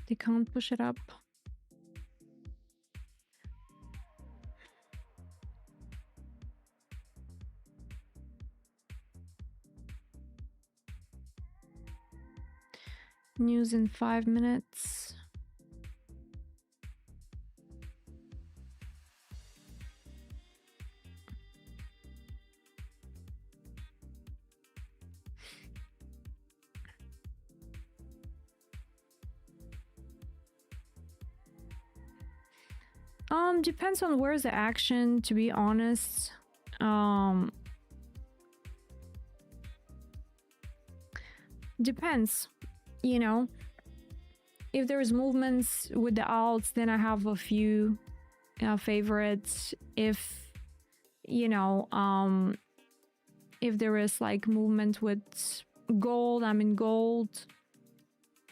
They can't push it up. News in 5 minutes. Depends on where's the action, to be honest. Depends, you know. If there's movements with the alts, then I have a few favorites. If, you know, if there is like movement with gold, I'm in gold.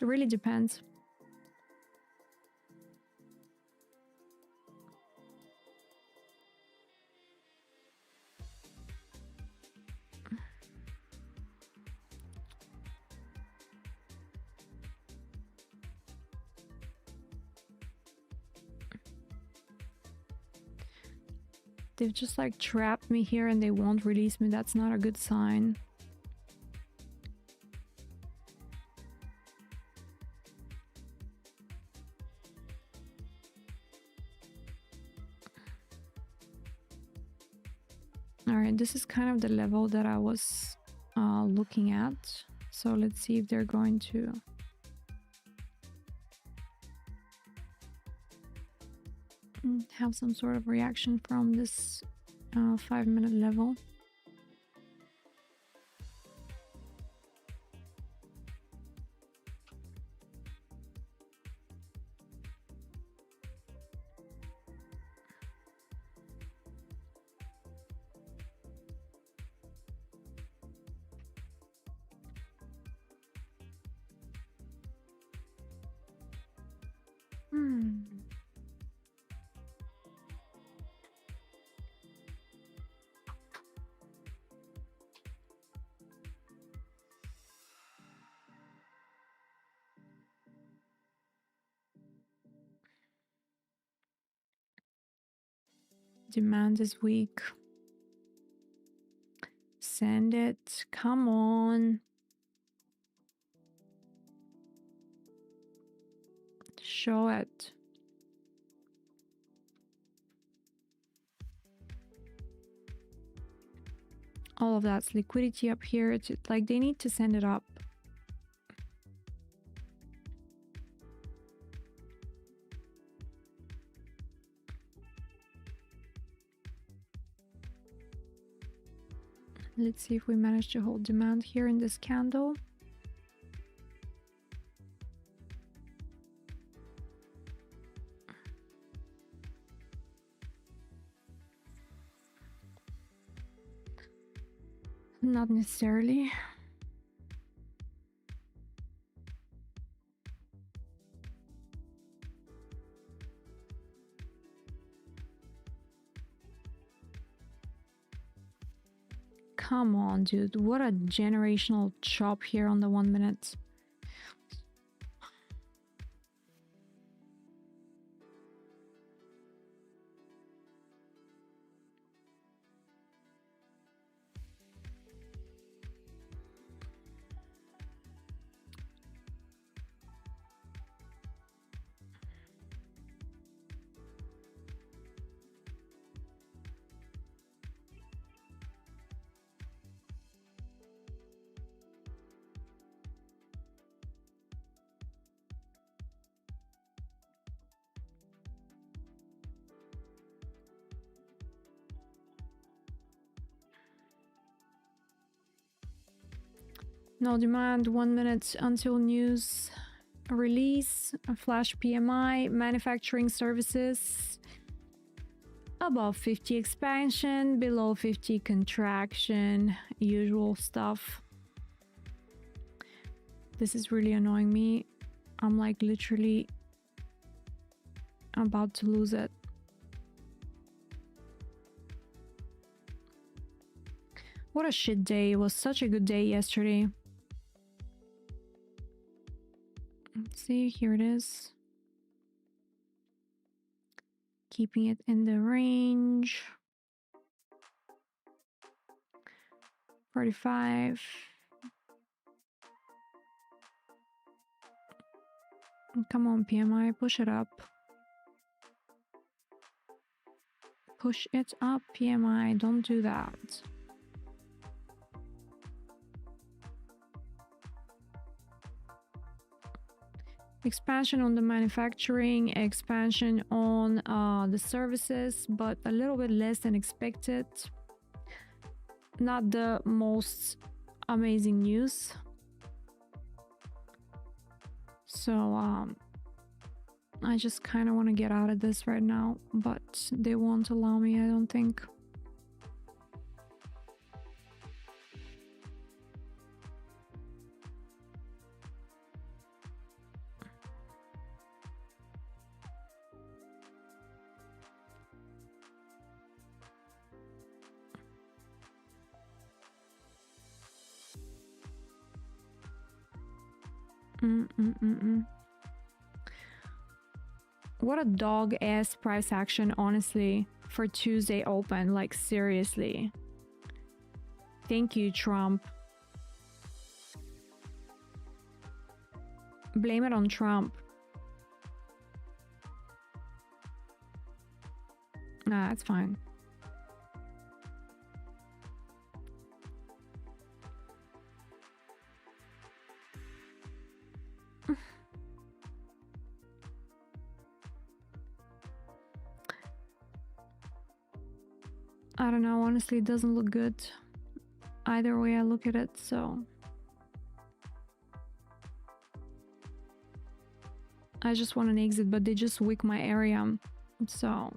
It really depends. They've just like trapped me here and they won't release me. That's not a good sign. All right, this is kind of the level that I was looking at. So let's see if they're going to have some sort of reaction from this 5-minute level. Demand is weak. Send it. Come on. Show it. All of that's liquidity up here. It's like they need to send it up. Let's see if we manage to hold demand here in this candle. Not necessarily. Come on, dude. What a generational chop here on the 1 minute. No demand, 1 minute until news release. A flash PMI, manufacturing services. Above 50 expansion, below 50 contraction, usual stuff. This is really annoying me. I'm like literally about to lose it. What a shit day. It was such a good day yesterday. Let's see, here it is. Keeping it in the range. 45. Come on, PMI, push it up. Push it up, PMI, don't do that. Expansion on the manufacturing, expansion on the services, but a little bit less than expected. Not the most amazing news. So I just kind of want to get out of this right now, but they won't allow me, I don't think. What a dog ass price action, honestly, for Tuesday open. Like, seriously. Thank you, Trump. Blame it on Trump. Nah, it's fine. I don't know, honestly, it doesn't look good either way I look at it, so I just want an exit, but they just wick my area, so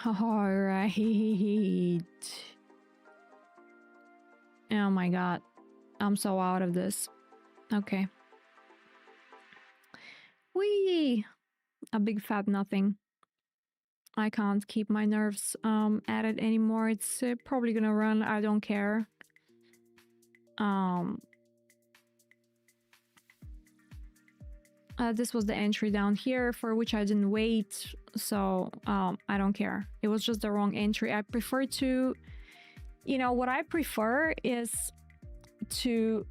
all right. Oh my god, I'm so out of this. Okay. Whee! A big fat nothing. I can't keep my nerves at it anymore. It's probably gonna run. I don't care. This was the entry down here for which I didn't wait, so I don't care. It was just the wrong entry. I prefer to, you know, what I prefer is to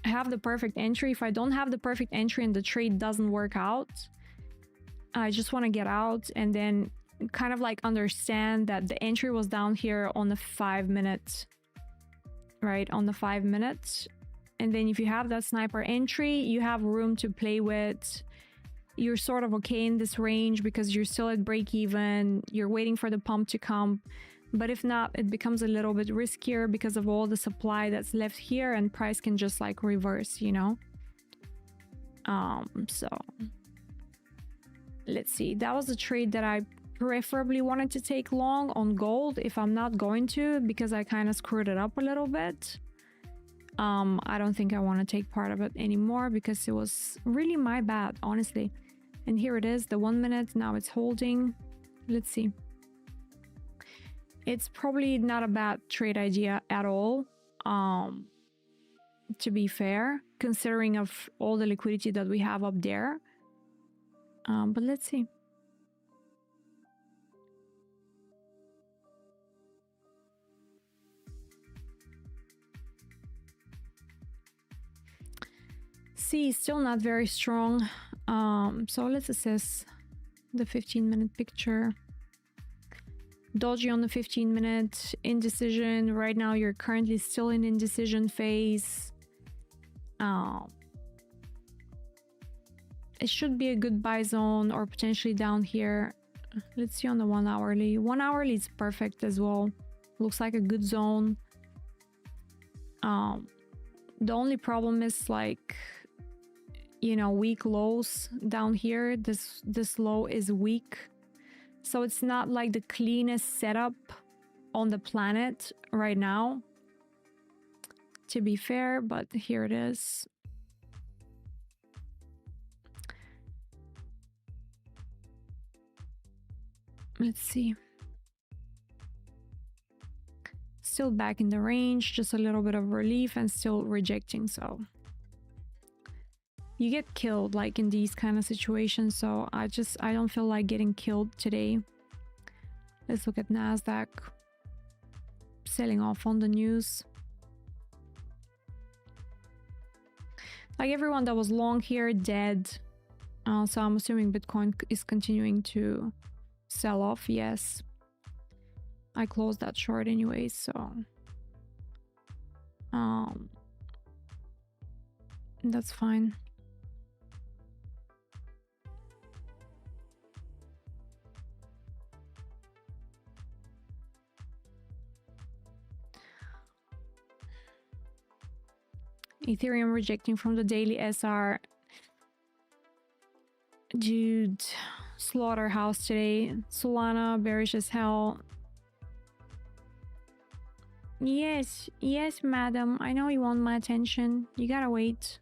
have the perfect entry. If I don't have the perfect entry and the trade doesn't work out, I just want to get out and then kind of like understand that the entry was down here on the 5 minutes, right? On the 5 minutes. And then if you have that sniper entry, you have room to play with. You're sort of okay in this range because you're still at break even. You're waiting for the pump to come. But if not, it becomes a little bit riskier because of all the supply that's left here, and price can just like reverse, you know? So let's see. That was a trade that I preferably wanted to take long on gold if I'm not going to, because I kind of screwed it up a little bit. I don't think I want to take part of it anymore because it was really my bad, honestly. And here it is, the 1 minute. Now it's holding. Let's see. It's probably not a bad trade idea at all, to be fair, considering of all the liquidity that we have up there. But let's see. C still not very strong. So let's assess the 15-minute picture. Dodgy on the 15-minute, indecision. Right now you're currently still in indecision phase. It should be a good buy zone or potentially down here. Let's see on the 1 hourly. 1 hourly is perfect as well. Looks like a good zone. The only problem is like, you know, weak lows down here. This low is weak. So it's not like the cleanest setup on the planet right now, to be fair, but here it is. Let's see. still back in the range, just a little bit of relief and still rejecting. So you get killed like in these kind of situations, so I don't feel like getting killed today. Let's look at Nasdaq selling off on the news. Like everyone that was long here dead, so I'm assuming Bitcoin is continuing to sell off. Yes, I closed that short anyway, so that's fine. Ethereum rejecting from the daily SR. Dude, slaughterhouse today. Solana bearish as hell. Yes, madam. I know you want my attention. You gotta wait.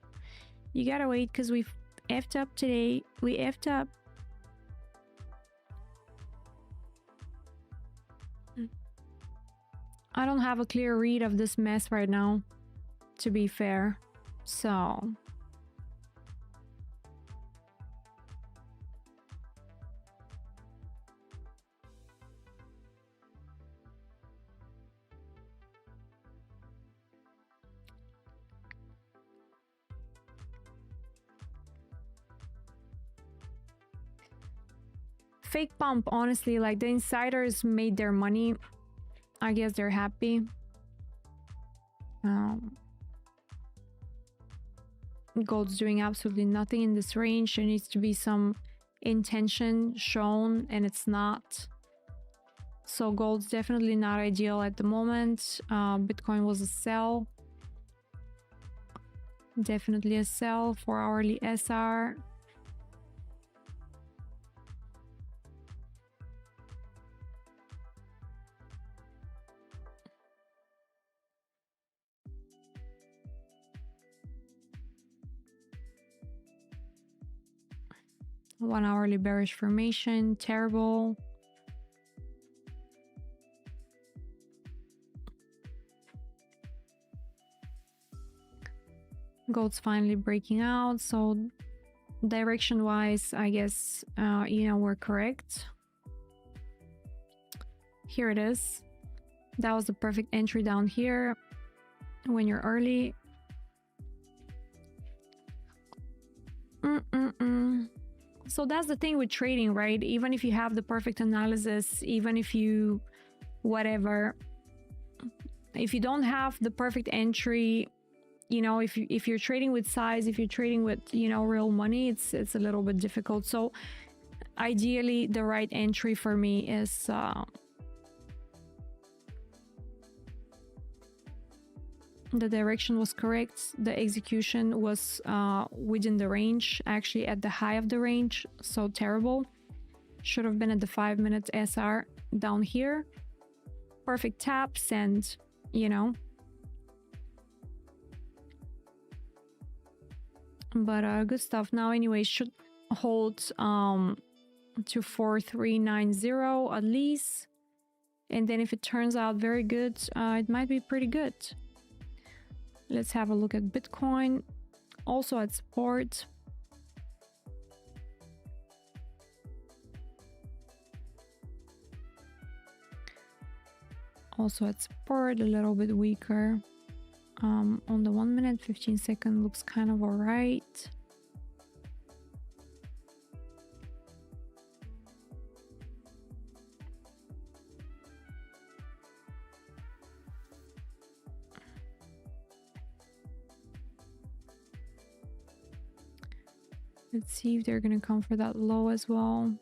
You gotta wait because we effed up today. We effed up. I don't have a clear read of this mess right now, to be fair. So fake pump, honestly, like the insiders made their money. I guess they're happy. Gold's doing absolutely nothing in this range. There needs to be some intention shown, and it's not. So gold's definitely not ideal at the moment. Bitcoin was a sell. Definitely a sell. 4-hourly SR. One-hourly bearish formation, terrible. Gold's finally breaking out, so direction-wise, I guess, we're correct. Here it is. That was the perfect entry down here when you're early. So that's the thing with trading, right? Even if you have the perfect analysis, even if you whatever, if you don't have the perfect entry, if you're trading with size, if you're trading with real money, it's a little bit difficult. So ideally the right entry for me is the direction was correct. The execution was within the range, actually at the high of the range. So terrible. Should have been at the 5-minute SR down here. Perfect taps and, But good stuff. Now anyway, should hold to 4390 at least. And then if it turns out very good, it might be pretty good. Let's have a look at Bitcoin, also at support. Also at support, a little bit weaker. On the 1 minute, 15 second looks kind of all right. Let's see if they're gonna come for that low as well.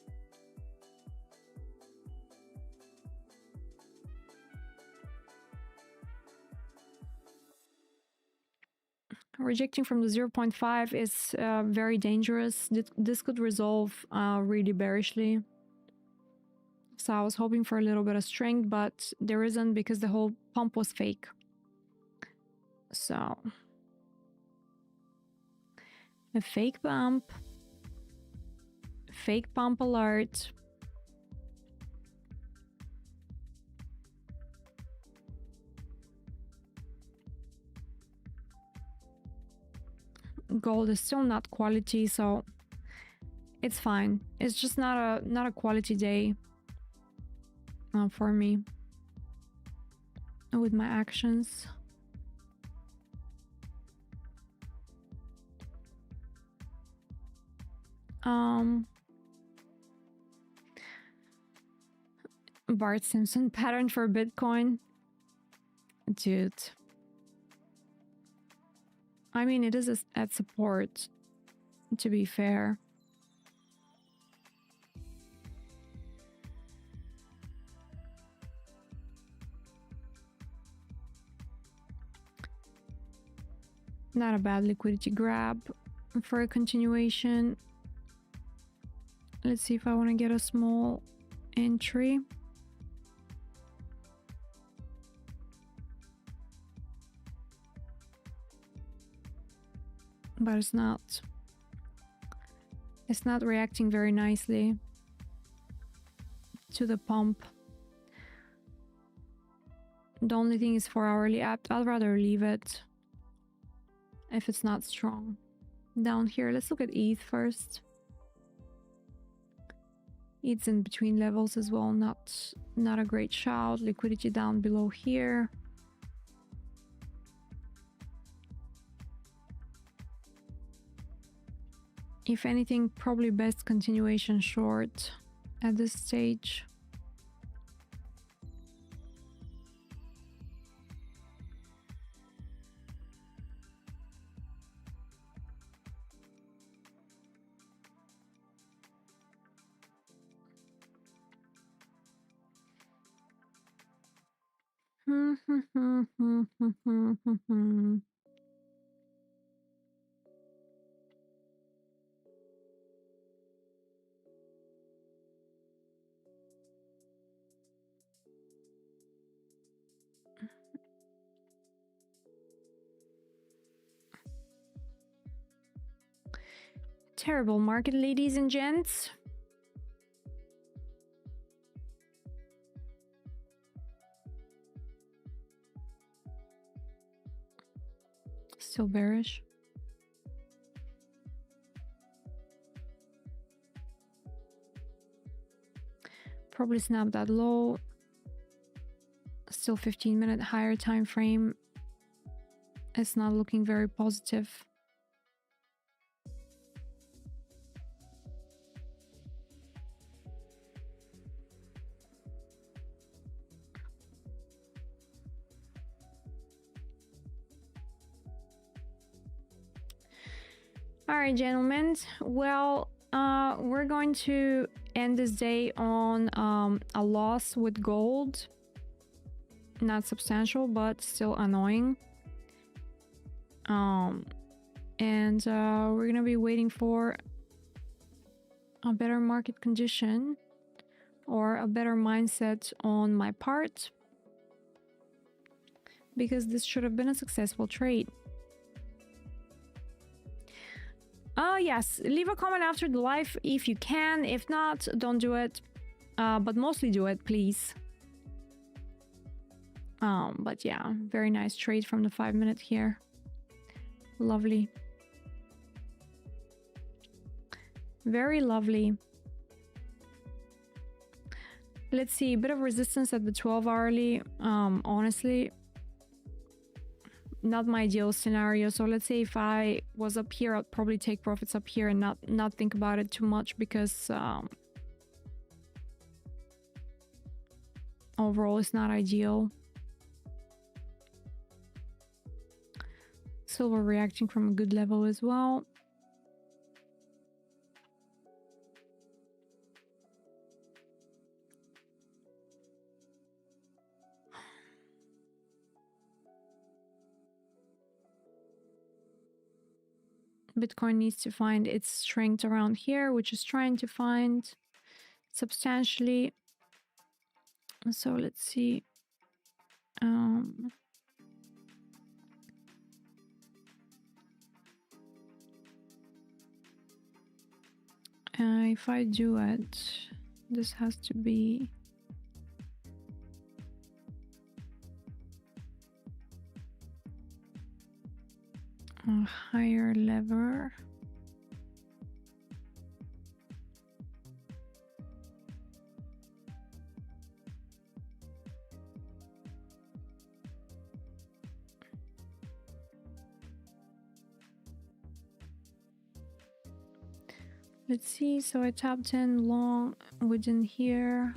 Rejecting from the 0.5 is very dangerous. This could resolve really bearishly. So I was hoping for a little bit of strength, but there isn't because the whole pump was fake. So a fake pump alert. Gold is still not quality, so it's fine. It's just not a quality day for me with my actions. Bart Simpson pattern for Bitcoin. Dude. I mean, it is at support, to be fair. Not a bad liquidity grab for a continuation. Let's see if I want to get a small entry. But it's not reacting very nicely to the pump. The only thing is 4 hourly app. I'd rather leave it if it's not strong. Down here, let's look at ETH first. ETH's in between levels as well. Not a great shout. Liquidity down below here. If anything, probably best continuation short at this stage. Terrible market, ladies and gents. Still bearish. Probably snap that low. Still 15-minute higher time frame. It's not looking very positive. All right, gentlemen. Well, we're going to end this day on a loss with gold. Not substantial, but still annoying. And we're gonna be waiting for a better market condition or a better mindset on my part, because this should have been a successful trade. Yes, leave a comment after the live if you can. If not, don't do it. But mostly do it, please. But yeah, very nice trade from the 5-minute here. Lovely. Very lovely. Let's see, a bit of resistance at the 12 hourly. Honestly, not my ideal scenario. So let's say if I was up here, I'd probably take profits up here and not think about it too much, because overall it's not ideal. Silver reacting from a good level as well. Bitcoin needs to find its strength around here, which is trying to find substantially. So let's see. If I do it, this has to be higher lever. Let's see, so I tapped in long within here.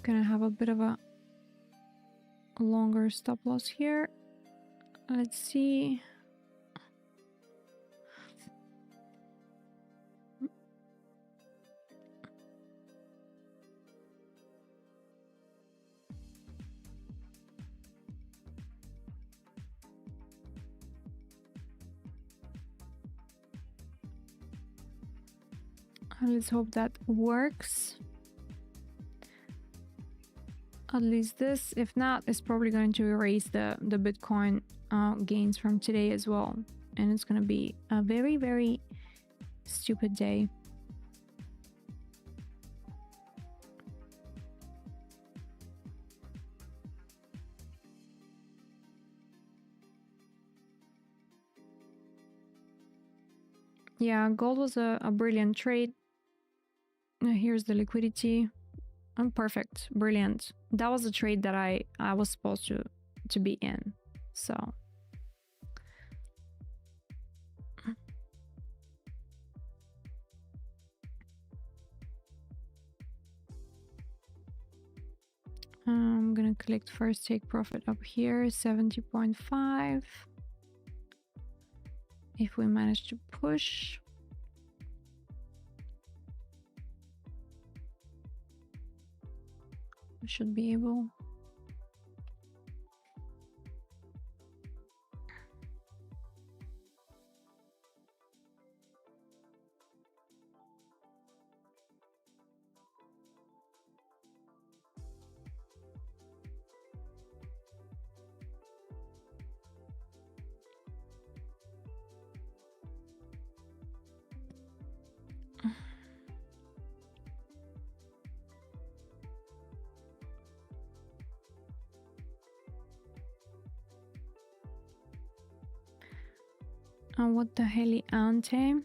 Gonna have a bit of a longer stop loss here. Let's see. Let's hope that works. At least this. If not, it's probably going to erase the Bitcoin gains from today as well. And it's going to be a very, very stupid day. Yeah, gold was a brilliant trade. Here's the liquidity. Perfect. Brilliant. That was the trade that I was supposed to be in. So I'm gonna click first take profit up here, 70.5. If we manage to push, we should be able. What the hell, ante?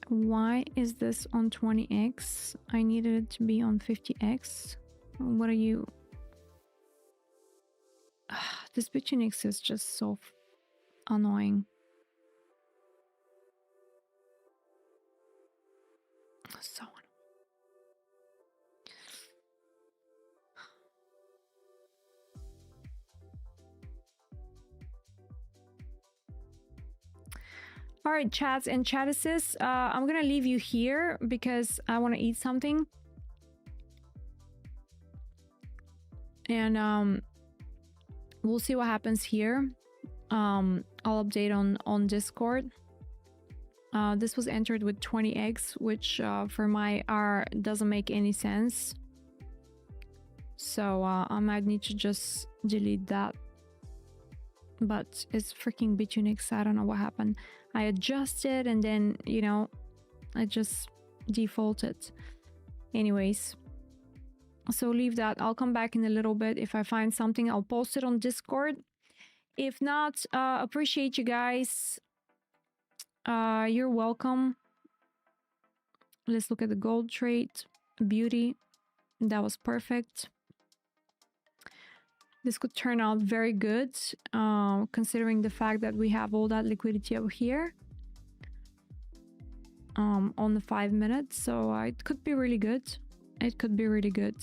Why is this on 20x? I needed it to be on 50x. What are you? This Bitcoin is just so annoying. So annoying. All right, chats and chattises, I'm gonna leave you here because I want to eat something. And we'll see what happens here. I'll update on Discord. This was entered with 20x, which for my R doesn't make any sense. So I might need to just delete that. But it's freaking Bitcoin. I don't know what happened. I adjusted and then, you know, I just defaulted. Anyways, so leave that. I'll come back in a little bit. If I find something, I'll post it on Discord. If not, appreciate you guys. You're welcome. Let's look at the gold trade. Beauty. That was perfect. This could turn out very good, considering the fact that we have all that liquidity over here on the 5 minutes. So it could be really good. It could be really good.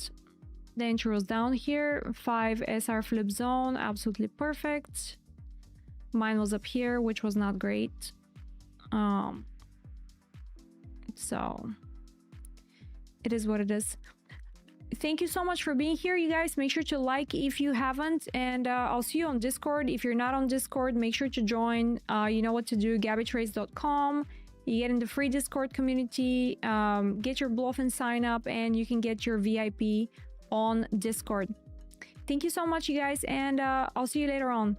The entry was down here. 5 SR flip zone, absolutely perfect. Mine was up here, which was not great. So it is what it is. thank you so much for being here, you guys. Make sure to like if you haven't, and I'll see you on Discord. If you're not on Discord, make sure to join. You know what to do, gabbytrades.com. You get in the free Discord community, get your bluff and sign up, and you can get your VIP on Discord. Thank you so much, you guys, and I'll see you later on.